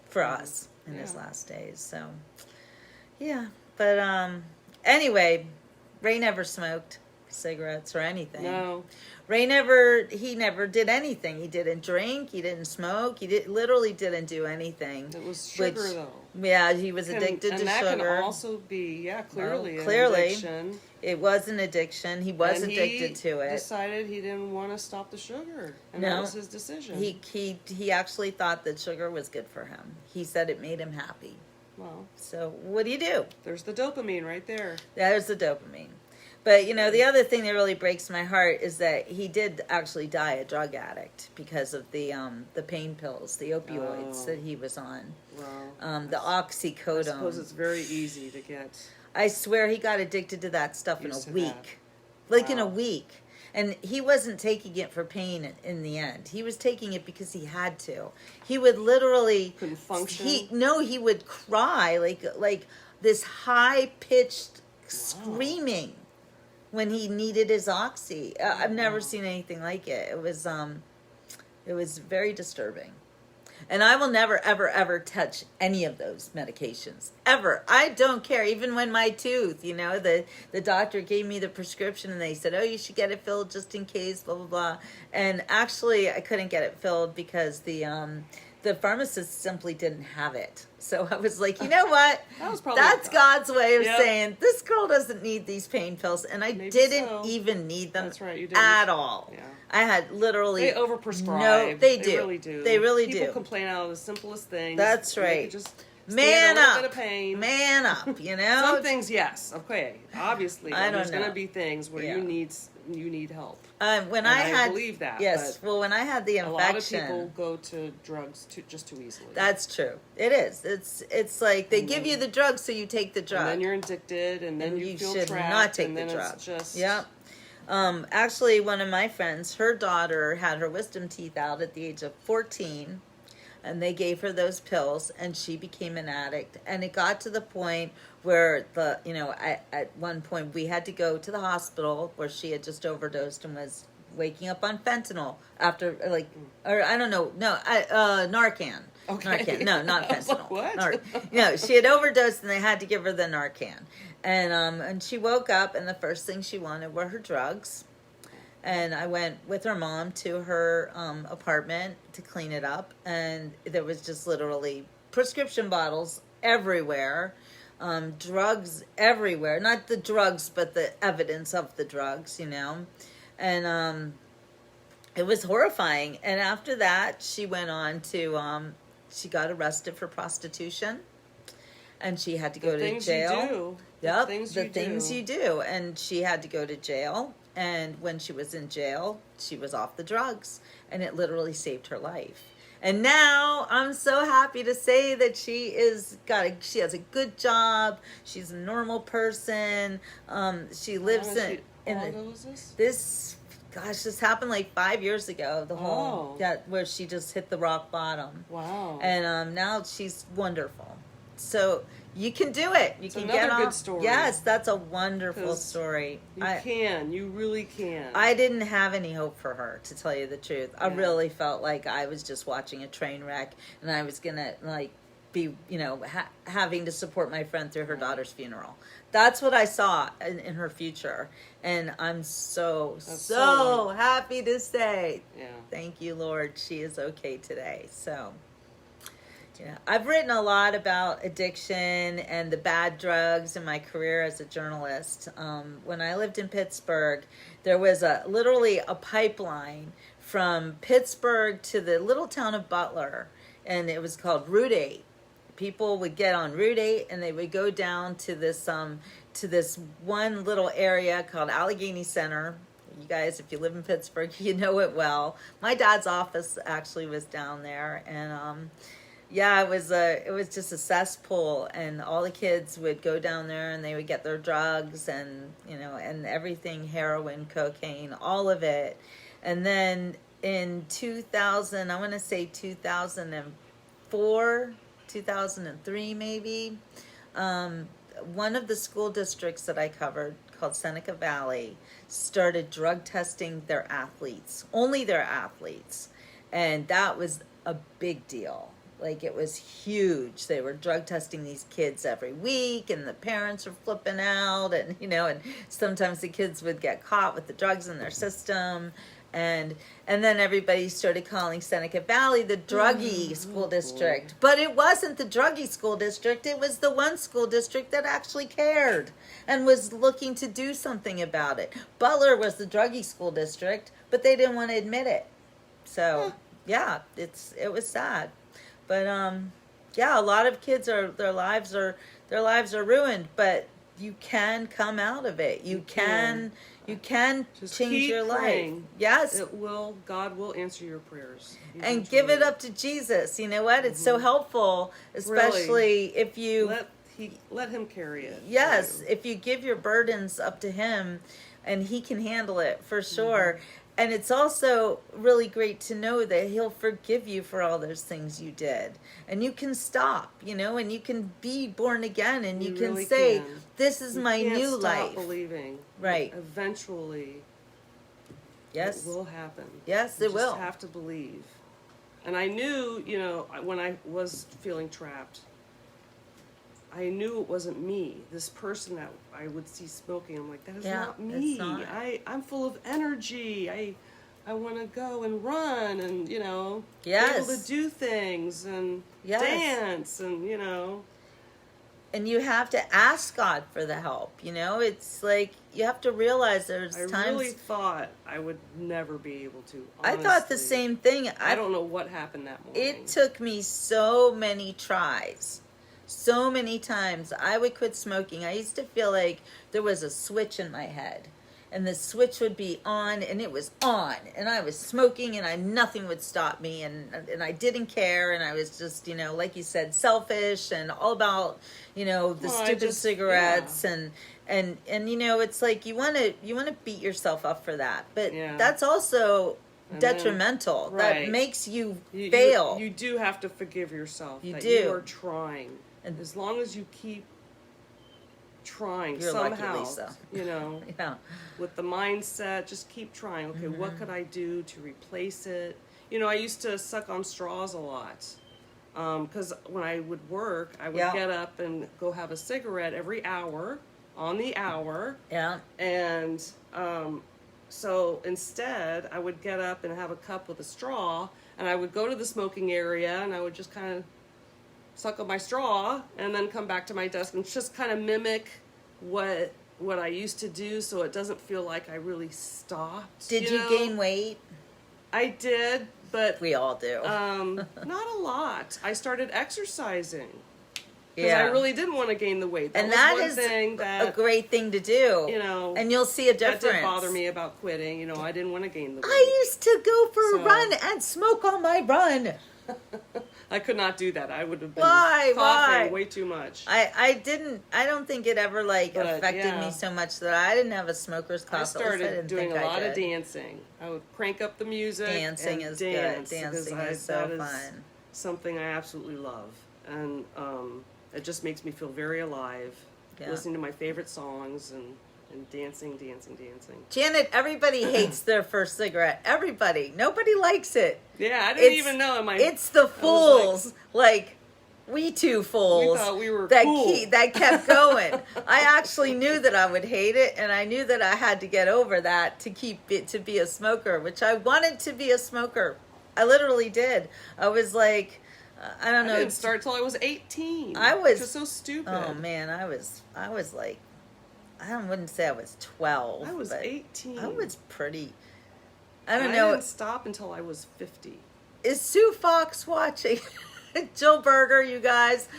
A: for us in his last days. So, yeah, but anyway, Ray never smoked. cigarettes or anything.
B: No.
A: Ray he never did anything. He didn't drink, he didn't smoke, literally didn't do anything.
B: It was sugar, though.
A: Yeah, he was addicted to
B: and that
A: sugar.
B: can also be, clearly an
A: clearly,
B: addiction.
A: It was an addiction. He was addicted to it.
B: He decided he didn't want to stop the sugar, and
A: No,
B: that was his decision.
A: He actually thought that sugar was good for him. He said it made him happy.
B: Well,
A: so what do you do?
B: There's the dopamine right there.
A: There's the dopamine. But, the other thing that really breaks my heart is that he did actually die a drug addict because of the pain pills, the opioids that he was on.
B: Wow.
A: The oxycodone. I
B: suppose it's very easy to get.
A: I swear he got addicted to that stuff in a week. Like in a week. And he wasn't taking it for pain in the end. He was taking it because he had to. He would literally...
B: Couldn't function?
A: He would cry like this high-pitched screaming when he needed his oxy. I've never seen anything like it. It was very disturbing. And I will never, ever, ever touch any of those medications. Ever. I don't care. Even when my tooth, the doctor gave me the prescription and they said, oh, you should get it filled just in case, blah, blah, blah. And actually, I couldn't get it filled because the pharmacist simply didn't have it. So I was like, you know what? That's God's way of saying, this girl doesn't need these pain pills. And I didn't even need them at all. Yeah. I had literally...
B: They overprescribe.
A: No, they do.
B: They really do.
A: They really do.
B: People complain out of the simplest things.
A: That's right.
B: Just
A: man
B: up.
A: Bit of pain. Man up,
B: Some things, yes. Okay. Obviously. There's going to be things where you need help.
A: I
B: believe that.
A: Yes. Well, when I had the infection,
B: a lot of people go to drugs just too easily.
A: That's true. It is. It's like they give you the drug, so you take the drug.
B: And then you're addicted, and then you feel
A: should
B: trapped,
A: not take
B: and
A: the
B: then
A: drug.
B: It's just...
A: Yep. Actually, one of my friends, her daughter had her wisdom teeth out at the age of 14. And they gave her those pills, and she became an addict. And it got to the point where at one point we had to go to the hospital where she had just overdosed and was waking up on fentanyl after Narcan.
B: Okay.
A: Narcan. No, not fentanyl.
B: Like,
A: what? She had overdosed, and they had to give her the Narcan. And she woke up, and the first thing she wanted were her drugs. And I went with her mom to her apartment to clean it up. And there was just literally prescription bottles everywhere, drugs everywhere. Not the drugs, but the evidence of the drugs, And it was horrifying. And after that, she went on to, she got arrested for prostitution. And she had to go to jail. Yep, the things you do. And she had to go to jail. And when she was in jail, she was off the drugs. And it literally saved her life. And now I'm so happy to say that she has a good job. She's a normal person. She lives this happened like 5 years ago. Where she just hit the rock bottom.
B: Wow.
A: And now she's wonderful. So you can do it. You can get off.
B: Good story.
A: Yes, that's a wonderful story.
B: You really can.
A: I didn't have any hope for her, to tell you the truth. I really felt like I was just watching a train wreck, and I was gonna be having to support my friend through her daughter's funeral. That's what I saw in her future, and I'm so happy to say, thank you, Lord. She is okay today. So. Yeah, I've written a lot about addiction and the bad drugs in my career as a journalist. When I lived in Pittsburgh, there was literally a pipeline from Pittsburgh to the little town of Butler, and it was called Route 8. People would get on Route 8, and they would go down to this one little area called Allegheny Center. You guys, if you live in Pittsburgh, you know it well. My dad's office actually was down there, and it was just a cesspool, and all the kids would go down there and they would get their drugs and everything, heroin, cocaine, all of it. And then in 2000, I want to say 2004, 2003 maybe, one of the school districts that I covered, called Seneca Valley, started drug testing their athletes, only their athletes. And that was a big deal. Like, it was huge. They were drug testing these kids every week, and the parents were flipping out, and and sometimes the kids would get caught with the drugs in their system. And then everybody started calling Seneca Valley the druggy school district. But it wasn't the druggy school district. It was the one school district that actually cared and was looking to do something about it. Butler was the druggy school district, but they didn't want to admit it. So, yeah, it was sad. But yeah, a lot of kids their lives are ruined, but you can come out of it. You can
B: Just
A: change
B: keep
A: your
B: praying.
A: life. Yes.
B: God will answer your prayers.
A: And give it up to Jesus. You know what? It's so helpful, especially if you
B: let him carry it.
A: Yes, if you give your burdens up to him, and he can handle it for sure. And it's also really great to know that he'll forgive you for all those things you did. And you can stop, and you can be born again, and you can
B: really
A: say,
B: can.
A: this is my new life.
B: Believing.
A: Right.
B: Eventually,
A: yes,
B: it will happen.
A: Yes,
B: you
A: it will.
B: just have to believe. And I knew, when I was feeling trapped, I knew it wasn't me. This person that I would see smoking, I'm like, that is not me.
A: It's not.
B: I'm full of energy. I want to go and run and, be able to do things and dance and,
A: And you have to ask God for the help, It's like, you have to realize there's times...
B: I really thought I would never be able to, honestly.
A: I thought the same thing.
B: I don't know what happened that morning.
A: It took me so many tries. So many times I would quit smoking. I used to feel like there was a switch in my head, and the switch would be on, and it was on, and I was smoking, and nothing would stop me, and I didn't care, and I was just, like you said, selfish and all about, the stupid cigarettes and it's like you want to beat yourself up for that, but that's also detrimental. That makes you fail.
B: You do have to forgive yourself.
A: You
B: that
A: do.
B: You are trying. And as long as you keep trying
A: You're
B: somehow,
A: lucky, Lisa.
B: With the mindset, just keep trying. Okay, what could I do to replace it? I used to suck on straws a lot. Because when I would work, I would get up and go have a cigarette every hour, on the hour.
A: Yeah.
B: And so instead, I would get up and have a cup with a straw, and I would go to the smoking area, and I would just kind of suck on my straw, and then come back to my desk and just kind of mimic what I used to do, so it doesn't feel like I really stopped.
A: Did you gain weight?
B: I did, but
A: we all do.
B: Not a lot. I started exercising. Because I really didn't want to gain the weight.
A: That is a great thing to do. And you'll see a difference.
B: That did bother me about quitting. I didn't want to gain the weight.
A: I used to go for a run and smoke on my run.
B: I could not do that. I would have been coughing way too much.
A: I don't think it ever affected me so much that I didn't have a smoker's cough.
B: I started doing a lot of dancing. I would crank up the music.
A: Dancing is good. Dancing is so fun.
B: Something I absolutely love. And it just makes me feel very alive. Listening to my favorite songs and dancing.
A: Janet, everybody hates their first cigarette. Everybody. Nobody likes it.
B: Yeah, I didn't even know.
A: It's the fools. We two fools.
B: We thought we were cool.
A: That kept going. I actually knew that I would hate it, and I knew that I had to get over that to be a smoker, which I wanted to be a smoker. I literally did. I was like... I don't know.
B: I didn't start till I was 18.
A: Which
B: is so stupid.
A: Oh man, I was like, wouldn't say I was 12.
B: I was 18.
A: I was pretty. I don't know.
B: I didn't stop until I was 50.
A: Is Sue Fox watching? Jill Berger, you guys.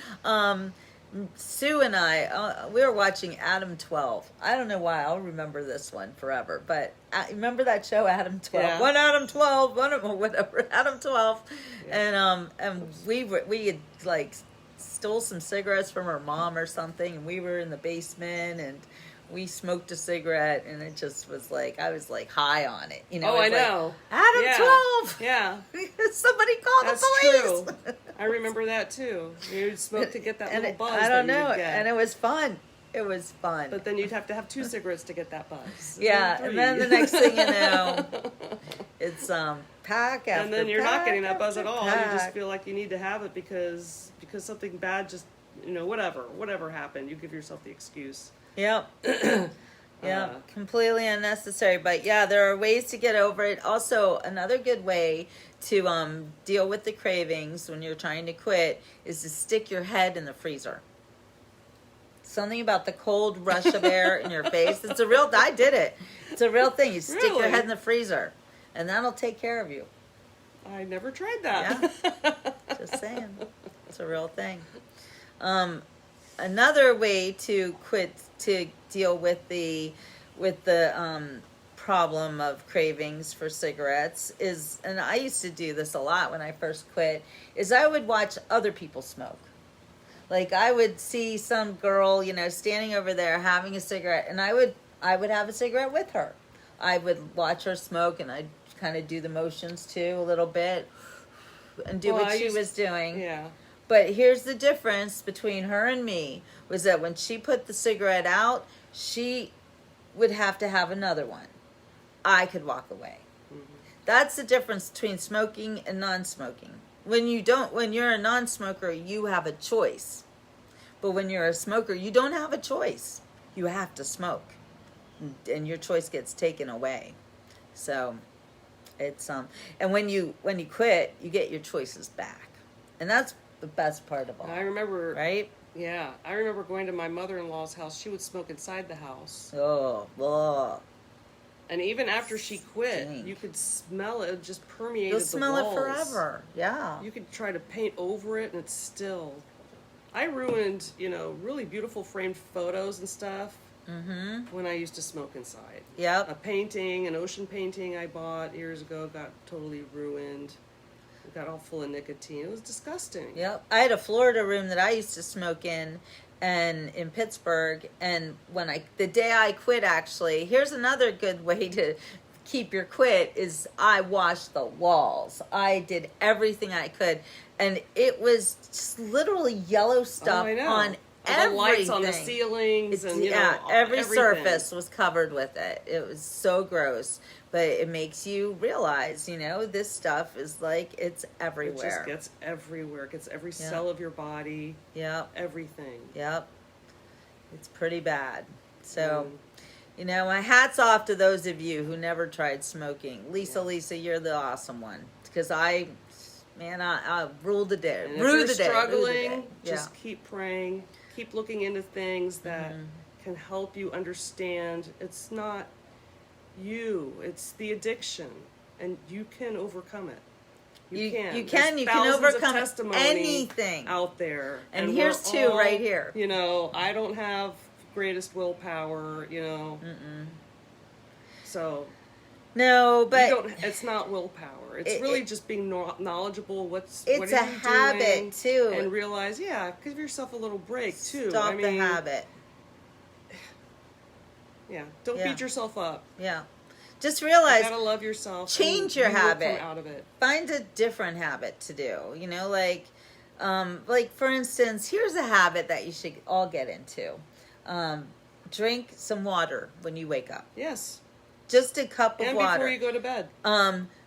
A: Sue and I, we were watching Adam 12. I don't know why. I'll remember this one forever. But remember that show, Adam 12?
B: Yeah.
A: One Adam 12, whatever, Adam 12. Yeah. And we had stole some cigarettes from her mom or something, and we were in the basement, and we smoked a cigarette, and it just was I was high on it.
B: I know.
A: Adam 12!
B: Yeah.
A: Somebody call the police!
B: True. I remember that too. You'd smoke to get that little buzz.
A: I don't know. And it was fun. It was fun.
B: But then you'd have to have 2 cigarettes to get that buzz.
A: And then the next thing you know, It's pack after
B: And then you're not
A: pack
B: getting that buzz
A: after
B: at all. You just
A: pack.
B: feel like you need to have it because something bad just, whatever happened, you give yourself the excuse.
A: Yep. Yeah, completely unnecessary. But yeah, there are ways to get over it. Also, another good way to deal with the cravings when you're trying to quit is to stick your head in the freezer. Something about the cold rush of air in your face. It's a real, I did it. It's a real thing. You stick your
B: Really?
A: head in the freezer and that'll take care of you.
B: I never tried that.
A: Yeah. Just saying. It's a real thing. Another way to quit, to deal with the problem of cravings for cigarettes is, and I used to do this a lot when I first quit, is I would watch other people smoke. Like I would see some girl, standing over there having a cigarette, and I would have a cigarette with her. I would watch her smoke, and I'd kind of do the motions too a little bit, and do what she was doing.
B: Yeah.
A: But here's the difference between her and me, was that when she put the cigarette out, she would have to have another one. I could walk away. Mm-hmm. That's the difference between smoking and non-smoking. When you're a non-smoker, you have a choice. But when you're a smoker, you don't have a choice. You have to smoke. And your choice gets taken away. So it's and when you quit, you get your choices back. And that's the best part of all.
B: I remember,
A: right?
B: Yeah, I remember going to my mother-in-law's house. She would smoke inside the house.
A: Oh.
B: And even after she quit,
A: Stink.
B: you could smell it. It just permeated
A: You'll
B: the
A: smell
B: walls.
A: it forever. Yeah.
B: You could try to paint over it, and it's still. I ruined, really beautiful framed photos and stuff when I used to smoke inside.
A: Yep.
B: A painting, an ocean painting I bought years ago, got totally ruined. It got all full of nicotine. It was disgusting.
A: Yep. I had a Florida room that I used to smoke in Pittsburgh, and the day I quit, actually, here's another good way to keep your quit is I washed the walls. I did everything I could, and it was just literally yellow stuff on everything.
B: The lights on the ceilings, and
A: every
B: everything.
A: surface was covered with it. It was so gross, but it makes you realize, this stuff is like it's everywhere.
B: It just gets everywhere. It gets every cell of your body.
A: Yep.
B: Everything.
A: Yep. It's pretty bad. So, my hat's off to those of you who never tried smoking. Lisa, you're the awesome one. Because I ruled the day.
B: And if you're struggling, just keep praying. Keep looking into things that can help you understand it's not you, it's the addiction, and you can overcome it. You can overcome
A: anything
B: out there.
A: And here's two right here.
B: I don't have greatest willpower, So
A: no, but
B: it's not willpower. It's really just being knowledgeable. What
A: it's
B: are
A: a
B: you
A: habit
B: doing,
A: too,
B: and realize, give yourself a little break too.
A: Stop the habit.
B: Yeah, don't beat yourself up.
A: Yeah, just realize
B: you gotta love yourself.
A: Change your habit.
B: Come out of it.
A: Find a different habit to do. Like for instance, here's a habit that you should all get into. Drink some water when you wake up.
B: Yes.
A: Just a cup of water.
B: And before you go to bed.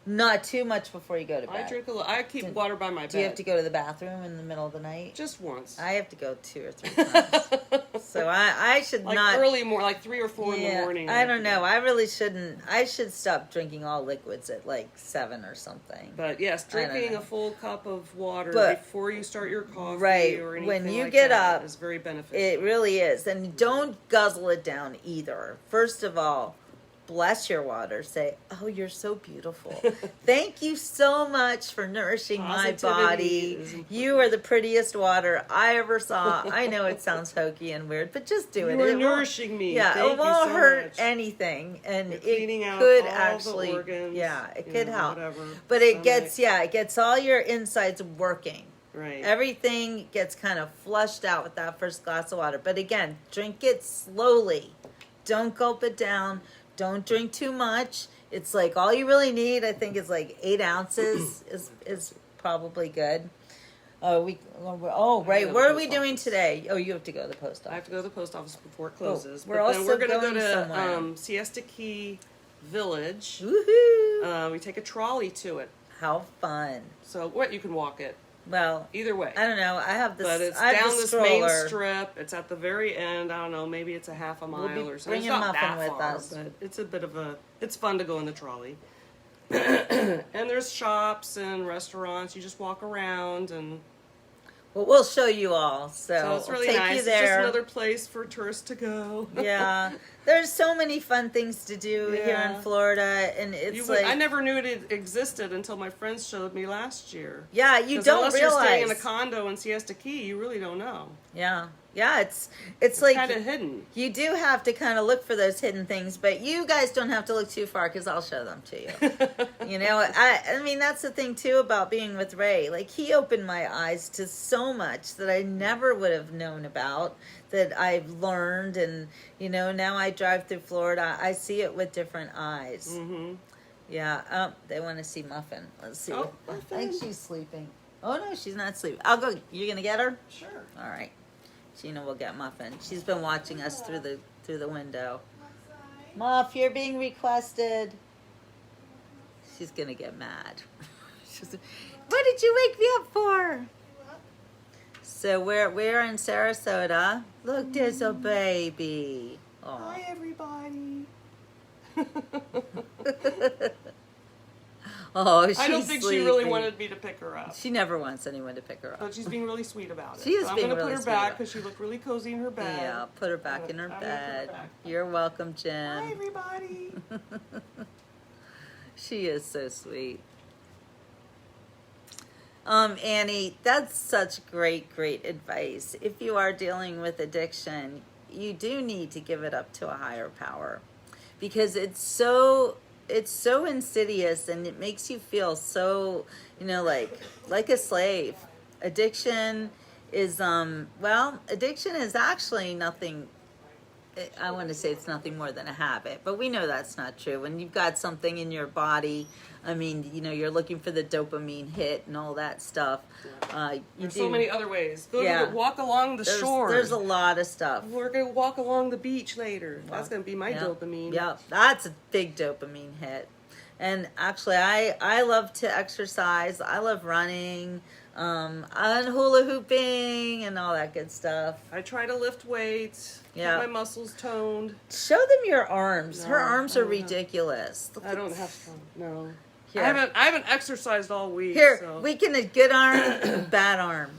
A: Not too much before you go to bed.
B: I drink I keep water by my bed.
A: Do you have to go to the bathroom in the middle of the night?
B: Just once.
A: I have to go 2 or 3 times. So I should not.
B: Early morning, like 3 or 4 in the morning.
A: I don't know. I really shouldn't. I should stop drinking all liquids at like 7 or something.
B: But yes, drinking a full cup of water before you start your coffee or anything
A: when you
B: like
A: get
B: that
A: up
B: is very beneficial.
A: It really is. And don't guzzle it down either. First of all, bless your water. Say, oh, you're so beautiful. Thank you so much for nourishing my body. You are the prettiest water I ever saw. I know it sounds hokey and weird, but just do it.
B: You are nourishing me.
A: Yeah,
B: Thank
A: it won't hurt
B: much.
A: Anything. And
B: it
A: could
B: all
A: actually,
B: the organs,
A: it could help.
B: Whatever.
A: But it gets all your insides working.
B: Right.
A: Everything gets kind of flushed out with that first glass of water. But again, drink it slowly. Don't gulp it down. Don't drink too much. It's like all you really need, I think, is like 8 ounces is probably good. Right. What are we doing today? Oh, you have to go to the post office.
B: I have to go to the post office before it closes.
A: We're also
B: then we're going to
A: going
B: go to
A: somewhere.
B: Siesta Key Village.
A: Woohoo!
B: We take a trolley to it.
A: How fun.
B: So what, you can walk it.
A: Well,
B: Either way.
A: I don't know. I have this.
B: But it's
A: I have
B: down
A: the
B: this main
A: stroller.
B: strip. It's at the very end. I don't know, maybe it's a half a mile
A: We'll be
B: or something.
A: bringing
B: It's not
A: Muffin
B: that
A: with
B: far,
A: us.
B: but it's a bit of a, it's fun to go in the trolley. And there's shops and restaurants. You just walk around, and
A: Well, we'll show you all. So
B: it's really
A: we'll take
B: nice.
A: you
B: It's just
A: there.
B: another place for tourists to go.
A: Yeah, there's so many fun things to do here
B: Yeah.
A: in Florida, and it's like
B: I never knew it existed until my friends showed me last year.
A: yeah, you
B: 'Cause
A: don't
B: unless
A: realize.
B: you're staying in a condo in Siesta Key, you really don't know.
A: Yeah, yeah, it's
B: Like,
A: like
B: kind of hidden.
A: you do have to kind of look for those hidden things, but you guys don't have to look too far because I'll show them to you. You know, I mean that's the thing too about being with Ray. Like he opened my eyes to so much that I never would have known about, that I've learned, and you know now I drive through Florida, I see it with different eyes.
B: Mm-hmm.
A: Yeah. Oh, they want to see Muffin. Let's see.
B: Oh,
A: I
B: Muffin.
A: think she's sleeping. Oh no, she's not sleeping. I'll go. You're gonna get her?
B: Sure.
A: All right. Gina will get Muffin. She's been watching us through the window. Muff, you're being requested. She's gonna get mad. What did you wake me up for? So we're in Sarasota. Look, there's a baby. Oh.
B: Hi, everybody.
A: Oh, she's
B: I don't think she really
A: sleeping.
B: wanted me to pick her up.
A: She never wants anyone to pick her up.
B: But she's being really sweet about it.
A: She is
B: so I'm
A: being
B: going to
A: really
B: put her
A: sweet
B: back
A: about it.
B: because she looked really cozy in her bed.
A: Yeah, put her back in her
B: I'm gonna put her
A: bed.
B: back.
A: You're welcome,
B: Hi,
A: Jim.
B: everybody.
A: She is so sweet. Annie, that's such great advice. If you are dealing with addiction, you do need to give it up to a higher power, because it's so insidious, and it makes you feel so, you know, like a slave. Addiction is addiction is actually nothing. I want to say it's nothing more than a habit, but we know that's not true. When you've got something in your body, I mean, you know, you're looking for the dopamine hit and all that stuff.
B: There's so many other ways.
A: Yeah.
B: Walk along the shore.
A: There's a lot of stuff.
B: We're going to walk along the beach later. That's going to be my
A: Yeah.
B: dopamine.
A: Yeah, that's a big dopamine hit. And actually, I love to exercise. I love running, and hula hooping, and all that good stuff.
B: I try to lift weights.
A: Yeah.
B: Keep my muscles toned.
A: Show them your arms. Her
B: No,
A: arms
B: I
A: are
B: don't have-
A: ridiculous. Look
B: I
A: at
B: don't
A: this.
B: have to. No.
A: Here.
B: I haven't exercised all week.
A: Here,
B: so.
A: we can a good arm and bad arm.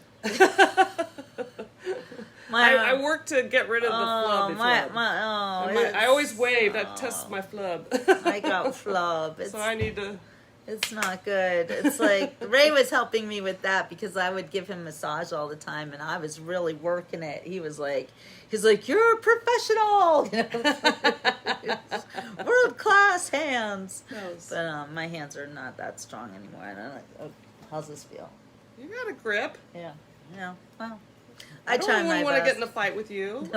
B: I work to get rid of the flub. I always wave. That tests my flub.
A: I got flub.
B: So I need to.
A: It's not good. It's like Ray was helping me with that because I would give him massage all the time, and I was really working it. He's like, you're a professional, you know, world class hands.
B: Yes.
A: But my hands are not that strong anymore. I don't know. How's this feel?
B: You got a grip.
A: Yeah. Well,
B: I
A: try
B: don't
A: my
B: really want to
A: best.
B: get in a fight with you.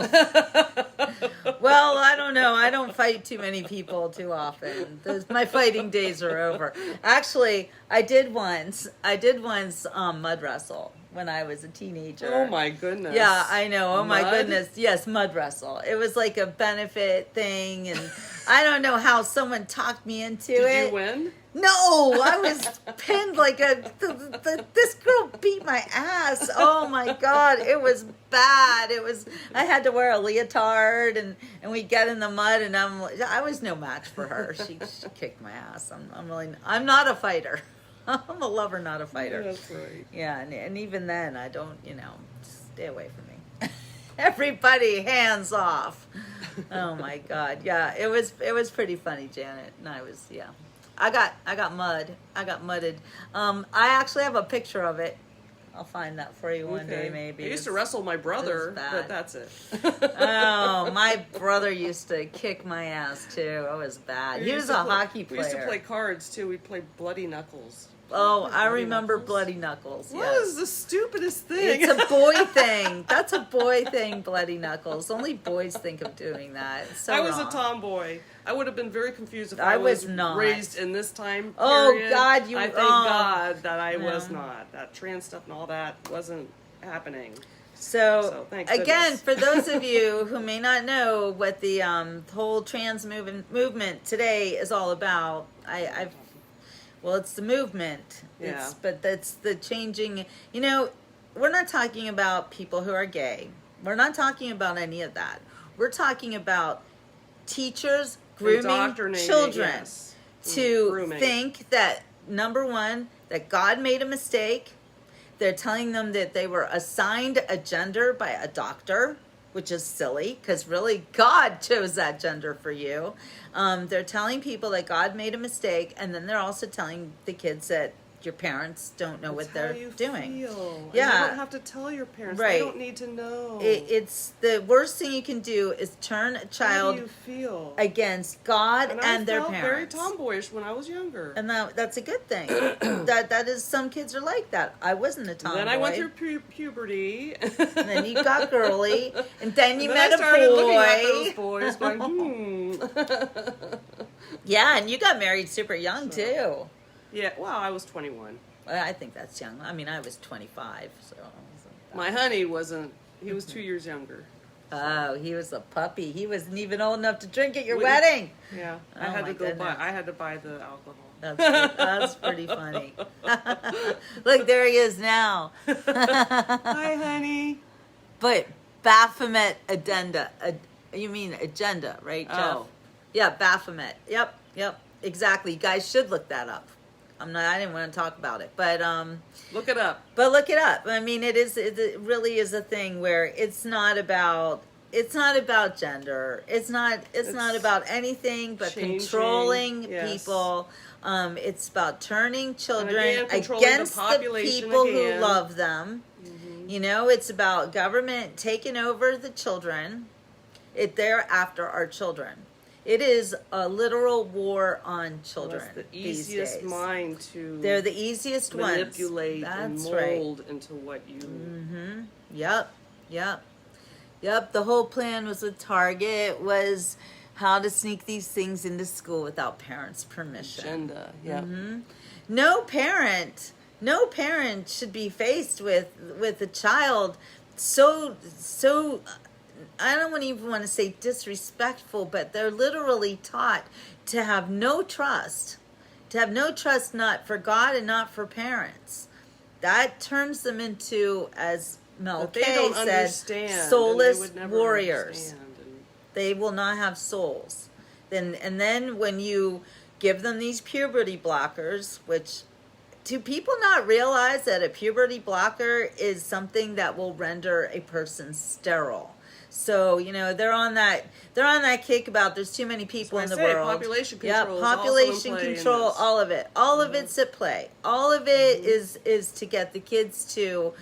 A: Well, I don't know. I don't fight too many people too often. My fighting days are over. Actually, I did once mud wrestle when I was a teenager.
B: Oh my goodness.
A: Yeah, I know. Oh my
B: Mud?
A: goodness. Yes, mud wrestle. It was like a benefit thing, and I don't know how someone talked me into it.
B: Did you win?
A: No, I was pinned like this girl beat my ass. Oh my God, it was bad. I had to wear a leotard, and we get in the mud, and I was no match for her. She kicked my ass. I'm not a fighter. I'm a lover, not a fighter.
B: Yeah, that's right.
A: Yeah, and even then, I don't, stay away from me. Everybody, hands off. Oh my God, yeah, it was pretty funny, Janet, and I got mud. I got mudded. I actually have a picture of it. I'll find that for you one day, maybe.
B: I used to wrestle my brother,
A: bad.
B: but that's it.
A: Oh, my brother used to kick my ass too. It was bad. He was a hockey player.
B: We used to play cards too. We played Bloody Knuckles.
A: Oh, I
B: Bloody
A: remember
B: Knuckles?
A: Bloody Knuckles.
B: What
A: Yes.
B: is the stupidest thing?
A: It's a boy thing. That's a boy thing, Bloody Knuckles. Only boys think of doing that. It's so
B: I was
A: wrong.
B: a tomboy. I would have been very confused if
A: I
B: I
A: was
B: was
A: not.
B: raised in this time period.
A: Oh, God,
B: I thank
A: oh.
B: God that I was
A: Yeah.
B: not. That trans stuff and all that wasn't happening.
A: So
B: thank
A: again,
B: goodness.
A: for those of you who may not know what the whole trans movement today is all about, I've Well, it's the movement.
B: Yeah.
A: But that's the changing. You know, we're not talking about people who are gay. We're not talking about any of that. We're talking about teachers grooming
B: Indoctrinating,
A: children
B: yes.
A: to
B: Grooming.
A: think that, number one, that God made a mistake. They're telling them that they were assigned a gender by a doctor, which is silly because really God chose that gender for you. They're telling people that God made a mistake, and then they're also telling the kids that your parents don't know what they're doing.
B: Feel.
A: Yeah.
B: And you don't have to tell your parents.
A: Right.
B: They don't need to know.
A: It's the worst thing you can do is turn a
B: How
A: child
B: do you feel?
A: against God and their
B: I felt very
A: parents.
B: tomboyish when I was younger.
A: And that's a good thing. that is, some kids are like that. I wasn't a tomboy.
B: Then I went through puberty.
A: And then you got girly, and then you
B: And
A: met
B: then I started looking at
A: a
B: those
A: boy.
B: boys going,
A: Yeah, and you got married super young too.
B: Yeah, well, I was 21.
A: Well, I think that's young. I mean, I was 25, so.
B: My honey wasn't. He was 2 years younger.
A: Oh, he was a puppy. He wasn't even old enough to drink at your
B: Wouldn't-
A: wedding.
B: Yeah,
A: Oh,
B: I had
A: my
B: to go
A: goodness.
B: buy. I had to buy the alcohol.
A: That's pretty funny. Look, there he is now.
B: Hi, honey.
A: But Baphomet addenda. You mean agenda, right, Jeff?
B: Oh.
A: Yeah, Baphomet. Yep. Exactly. You guys should look that up. I didn't want to talk about it, but
B: Look it up.
A: But look it up. I mean, it really is a thing where it's not about gender. It's not about anything but
B: changing,
A: controlling
B: yes.
A: people. It's about turning children
B: again, controlling
A: against
B: the
A: the
B: population
A: people
B: again.
A: who love them.
B: Mm-hmm.
A: You know, it's about government taking over the children. They're after our children. It is a literal war on children.
B: Well, that's the
A: these
B: easiest
A: days.
B: mind to
A: They're the easiest
B: manipulate
A: ones.
B: and
A: That's right.
B: mold into what you.
A: Mm-hmm. Yep. The whole plan was with Target was how to sneak these things into school without parents' permission.
B: Agenda. Yeah.
A: Mm-hmm. No parent should be faced with a child so I don't even want to say disrespectful, but they're literally taught to have no trust. Not for God and not for parents. That turns them into, as Mel
B: But they
A: K
B: don't
A: said,
B: understand,
A: soulless
B: and they would never
A: warriors.
B: understand, and-
A: They will not have souls. Then when you give them these puberty blockers, which do people not realize that a puberty blocker is something that will render a person sterile? So, you know, they're on that kick about there's too many people in
B: That's
A: the
B: why I say
A: world.
B: population
A: Yeah,
B: control is also in
A: population
B: play in
A: control,
B: this.
A: all of it. All of it's at play. All of it is to get the kids to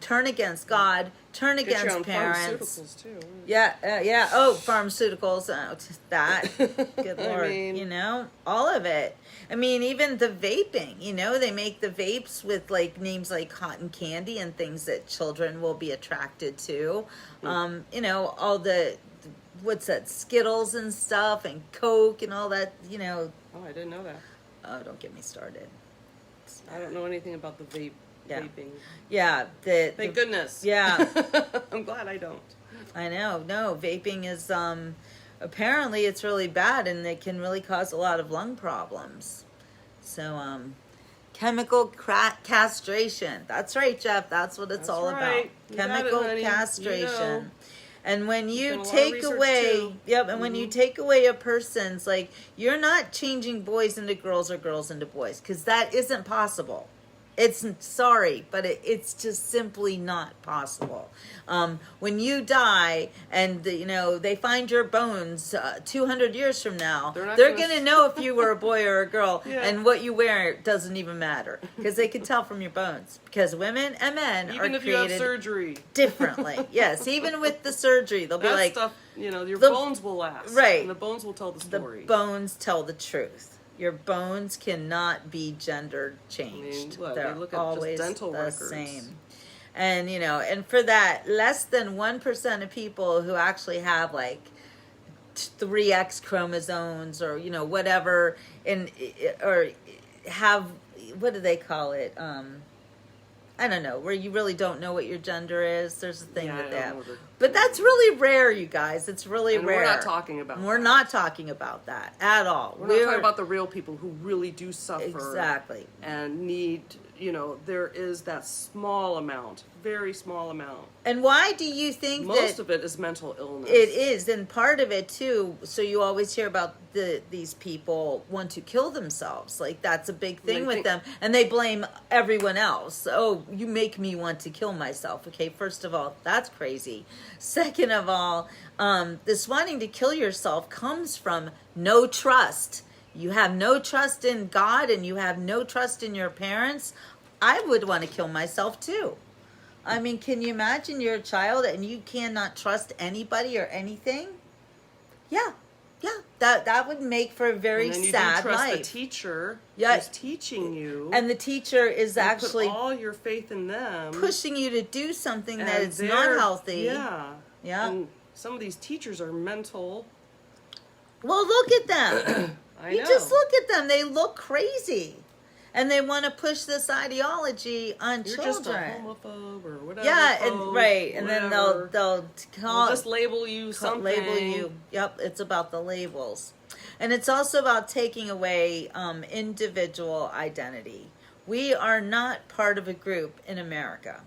A: turn against God, turn
B: Get you
A: against
B: on
A: parents.
B: pharmaceuticals too.
A: Yeah. Oh, pharmaceuticals. That. Good
B: I
A: Lord.
B: mean-
A: You know, all of it. I mean, even the vaping. You know, they make the vapes with like names like cotton candy and things that children will be attracted to. You know, all the what's that? Skittles and stuff, and Coke and all that. You know.
B: Oh, I didn't know that.
A: Oh, don't get me started.
B: I don't know anything about the vaping.
A: Yeah.
B: Thank goodness.
A: Yeah.
B: I'm glad I don't.
A: I know. No, vaping is apparently it's really bad and it can really cause a lot of lung problems. So chemical castration. That's right, Jeff. That's what it's
B: That's
A: all
B: right.
A: about.
B: You got it,
A: Chemical
B: honey. You
A: castration.
B: know.
A: And when
B: There's
A: you
B: been a lot of
A: take
B: research,
A: away,
B: too.
A: and when you take away a person's, like, you're not changing boys into girls or girls into boys, because that isn't possible. It's sorry, but it's just simply not possible. When you die and they find your bones 200 years from now, they're going to know if you were a boy or a girl,
B: Yeah.
A: and what you wear doesn't even matter because they can tell from your bones. Because women and men
B: Even
A: are
B: if you have
A: created
B: surgery.
A: differently. Yes, even with the surgery, they'll be
B: That
A: like,
B: stuff, your
A: the-
B: bones will last.
A: right.
B: And the bones will tell the
A: the
B: story.
A: bones tell the truth. Your bones cannot be gender changed.
B: look,
A: They're
B: they look at just
A: always
B: dental
A: the
B: records.
A: same. And and for that, less than 1% of people who actually have like 3X chromosomes or whatever, or have, what do they call it? I I don't know, where you really don't know what your gender is. There's a thing
B: Yeah,
A: with
B: I don't
A: that.
B: know the-
A: But that's really rare, you guys. It's really
B: And
A: rare.
B: we're not talking about
A: We're
B: that.
A: not talking about that at all.
B: We're not talking about the real people who really do suffer.
A: Exactly.
B: And need, there is that small amount, very small amount.
A: And why do you think
B: Most
A: that
B: of it is mental illness.
A: it is? And part of it too, so you always hear about these people want to kill themselves. Like that's a big thing with them. And they blame everyone else. Oh, you make me want to kill myself. Okay, first of all, that's crazy. Second of all, this wanting to kill yourself comes from no trust. You have no trust in God and you have no trust in your parents. I would want to kill myself too. I mean, can you imagine you're a child and you cannot trust anybody or anything? Yeah. That would make for a very
B: and then you
A: sad
B: do trust
A: life.
B: the teacher
A: Yeah.
B: who's teaching you.
A: And the teacher is
B: you
A: actually
B: put all your faith in them.
A: pushing you to do something that
B: and
A: is not
B: they're-
A: healthy.
B: Yeah.
A: Yeah.
B: And some of these teachers are mental.
A: Well, look at them.
B: I
A: You
B: know.
A: just look at them. They look crazy. And they want to push this ideology on
B: You're
A: children.
B: just a homophobe or whatever.
A: Yeah,
B: phobe,
A: and right, and then
B: whatever.
A: they'll
B: They'll just label you something.
A: label you. Yep, it's about the labels, and it's also about taking away individual identity. We are not part of a group in America.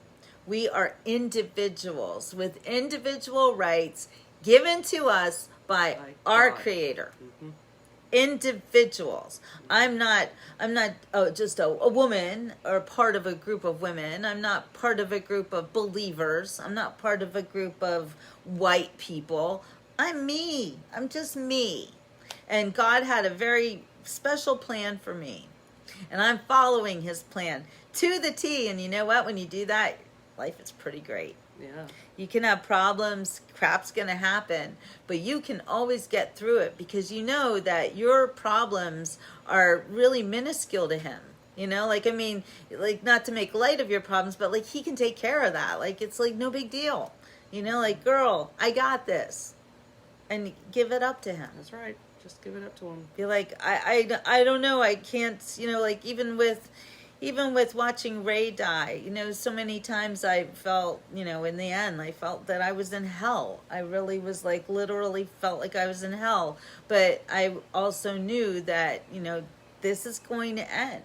A: We are individuals with individual rights given to us by our
B: God.
A: Creator. Individuals. I'm not just a woman or part of a group of women. I'm not part of a group of believers. I'm not part of a group of white people. I'm me. I'm just me. And God had a very special plan for me. And I'm following his plan to the T. And you know what? When you do that, life is pretty great.
B: Yeah.
A: You can have problems, crap's going to happen, but you can always get through it because you know that your problems are really minuscule to him. Like not to make light of your problems, but like he can take care of that. Like it's like no big deal. Like, girl, I got this. And give it up to him.
B: That's right. Just give it up to him.
A: Be like, I don't know, I can't, like even with watching Ray die, so many times I felt, in the end, I felt that I was in hell. I really was like, literally felt like I was in hell. But I also knew that, this is going to end.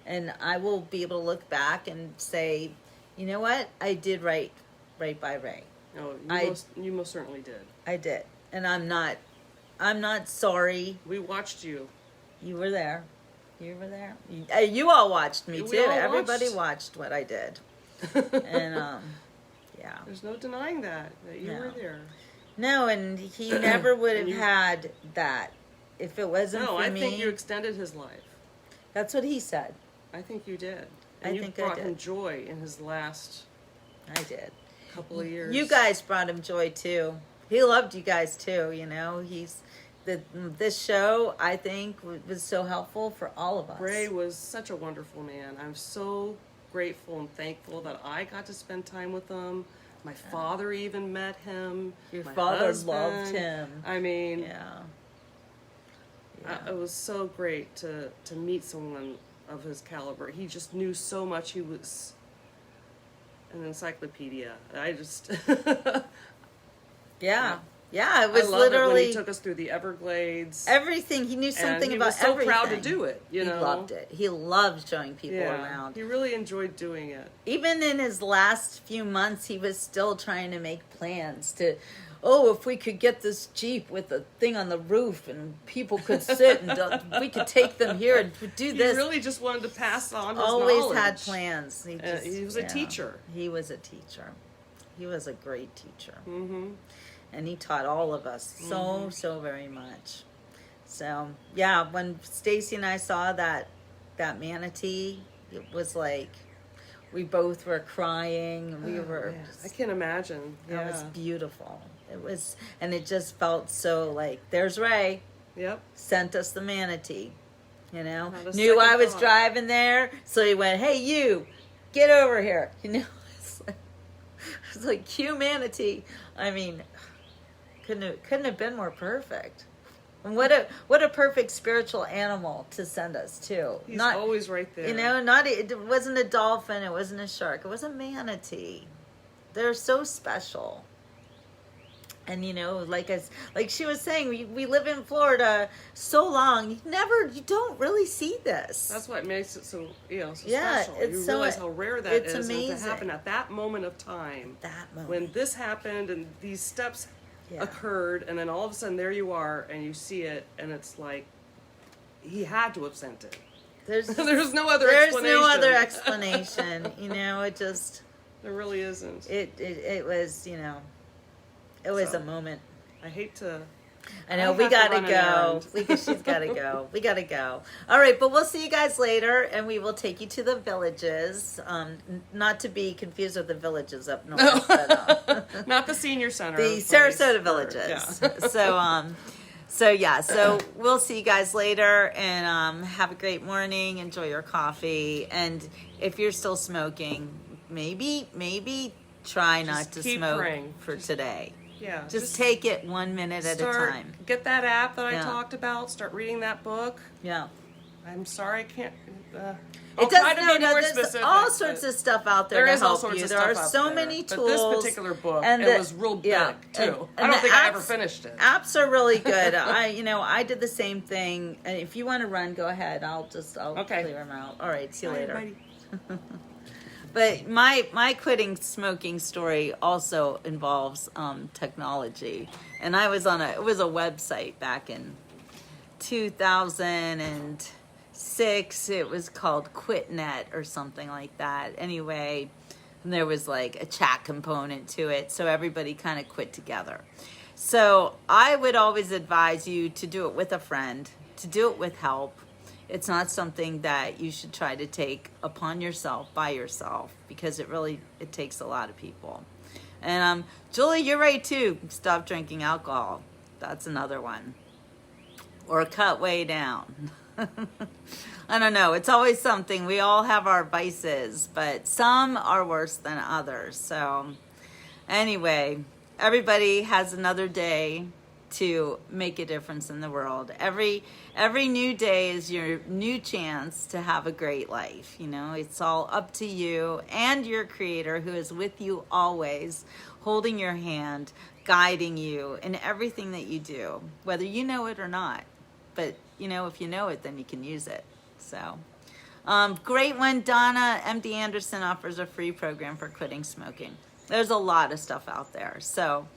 A: And I will be able to look back and say, you know what? I did right by Ray.
B: Oh, you most certainly did.
A: I did. And I'm not sorry.
B: We watched you.
A: You were there. You were there. You all watched me
B: We
A: too.
B: all
A: Everybody watched what I did. And yeah.
B: There's no denying that you
A: No.
B: were there.
A: No, and he never would have
B: And you-
A: had that if it wasn't
B: No,
A: for
B: I
A: me.
B: think you extended his life.
A: That's what he said.
B: I think you did.
A: I
B: And you
A: think I
B: brought
A: did.
B: him joy in his last
A: I did.
B: couple of years.
A: You guys brought him joy too. He loved you guys too. This show I think was so helpful for all of us.
B: Ray was such a wonderful man. I'm so grateful and thankful that I got to spend time with him. My father even met him.
A: Your
B: My
A: father
B: husband.
A: loved him.
B: I mean,
A: Yeah.
B: it was so great to meet someone of his caliber. He just knew so much. He was an encyclopedia. I just
A: Yeah. Yeah, it was
B: I love it when
A: literally
B: he took us through the Everglades.
A: everything. He knew something
B: and he
A: about
B: was so
A: everything.
B: proud to do it.
A: He loved it. He loved showing people around.
B: He really enjoyed doing it.
A: Even in his last few months, he was still trying to make plans to, if we could get this Jeep with the thing on the roof and people could sit and we could take them here and do this.
B: He really just wanted to pass on his
A: Always
B: knowledge.
A: had plans.
B: He was a teacher.
A: He was a teacher. He was a great teacher.
B: Mm-hmm.
A: And he taught all of us so very much. So yeah, when Stacy and I saw that manatee, it was like we both were crying. We were.
B: I can imagine.
A: It was beautiful. It was, and it just felt so like there's Ray.
B: Yep.
A: Sent us the manatee.
B: Not a
A: Knew
B: second
A: I was
B: thought.
A: driving there, so he went, "Hey, you, get over here." It's like cue manatee. I mean, couldn't have been more perfect. And what a perfect spiritual animal to send us to.
B: He's always right there.
A: You know, it wasn't a dolphin, it wasn't a shark, it was a manatee. They're so special. And you know, like she was saying, we live in Florida so long, you don't really see this.
B: That's what makes it so so
A: Yeah,
B: special.
A: it's
B: You
A: so-
B: realize how rare that
A: it's
B: is,
A: amazing.
B: and to happen at that moment of time.
A: That moment.
B: When this happened and these steps occurred, and then all of a sudden there you are, and you see it, and it's like he had to have sent it.
A: There's
B: no other
A: there's
B: explanation.
A: no other explanation. You know, it just
B: There really isn't.
A: it was, you know, it was a moment.
B: I hate to.
A: I know,
B: I
A: we
B: have to
A: gotta
B: run an
A: go.
B: errand.
A: She's gotta go. We gotta go. All right, but we'll see you guys later, and we will take you to the villages. Not to be confused with the villages up north, but,
B: Not the senior center.
A: the
B: place,
A: Sarasota
B: or-
A: villages.
B: yeah.
A: So we'll see you guys later, and have a great morning. Enjoy your coffee, and if you're still smoking, maybe try not
B: Just
A: to
B: keep
A: smoke
B: praying.
A: for today.
B: Yeah.
A: Just take it 1 minute at a time.
B: Get that app that I
A: Yeah.
B: talked about. Start reading that book.
A: Yeah.
B: I'm sorry, I can't.
A: It
B: I'll try
A: does
B: to be more
A: there's
B: specific,
A: all sorts
B: but
A: of stuff out there
B: there
A: to
B: is all
A: help
B: sorts
A: you.
B: of
A: There
B: stuff
A: are
B: out
A: so
B: there.
A: many
B: But
A: tools.
B: this particular book,
A: and
B: it was real big too. I don't think I ever finished it.
A: Apps are really good. I did the same thing. And if you want to run, go ahead. I'll
B: Okay.
A: clear them out. All right, see you
B: Bye,
A: later.
B: everybody.
A: But my quitting smoking story also involves technology, and it was a website back in 2006. It was called QuitNet or something like that. Anyway, and there was like a chat component to it, so everybody kind of quit together. So I would always advise you to do it with a friend, to do it with help. It's not something that you should try to take upon yourself by yourself, because it takes a lot of people. And Julie, you're right too. Stop drinking alcohol. That's another one. Or cut way down. I don't know. It's always something. We all have our vices, but some are worse than others. So anyway, everybody has another day to make a difference in the world. Every new day is your new chance to have a great life. You know, it's all up to you and your Creator, who is with you always, holding your hand, guiding you in everything that you do, whether you know it or not. But you know, if you know it, then you can use it. So great one. Donna MD Anderson offers a free program for quitting smoking. There's a lot of stuff out there. So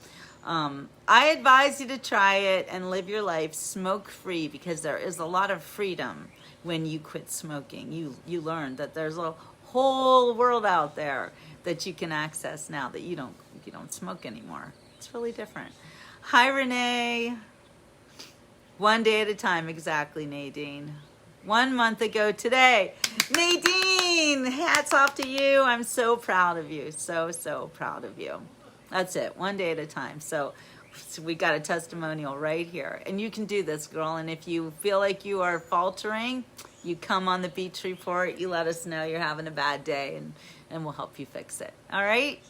A: I advise you to try it and live your life smoke-free, because there is a lot of freedom when you quit smoking. You learn that there's a whole world out there that you can access now that you don't smoke anymore. It's really different. Hi, Renee. One day at a time, exactly, Nadine. 1 month ago today. Nadine, hats off to you. I'm so proud of you. So proud of you. That's it, one day at a time. So we got a testimonial right here. And you can do this, girl. And if you feel like you are faltering, you come on the Beach Report. You let us know you're having a bad day, and we'll help you fix it. All right?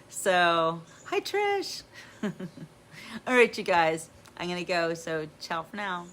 A: So, hi, Trish. All right, you guys. I'm going to go. So, ciao for now.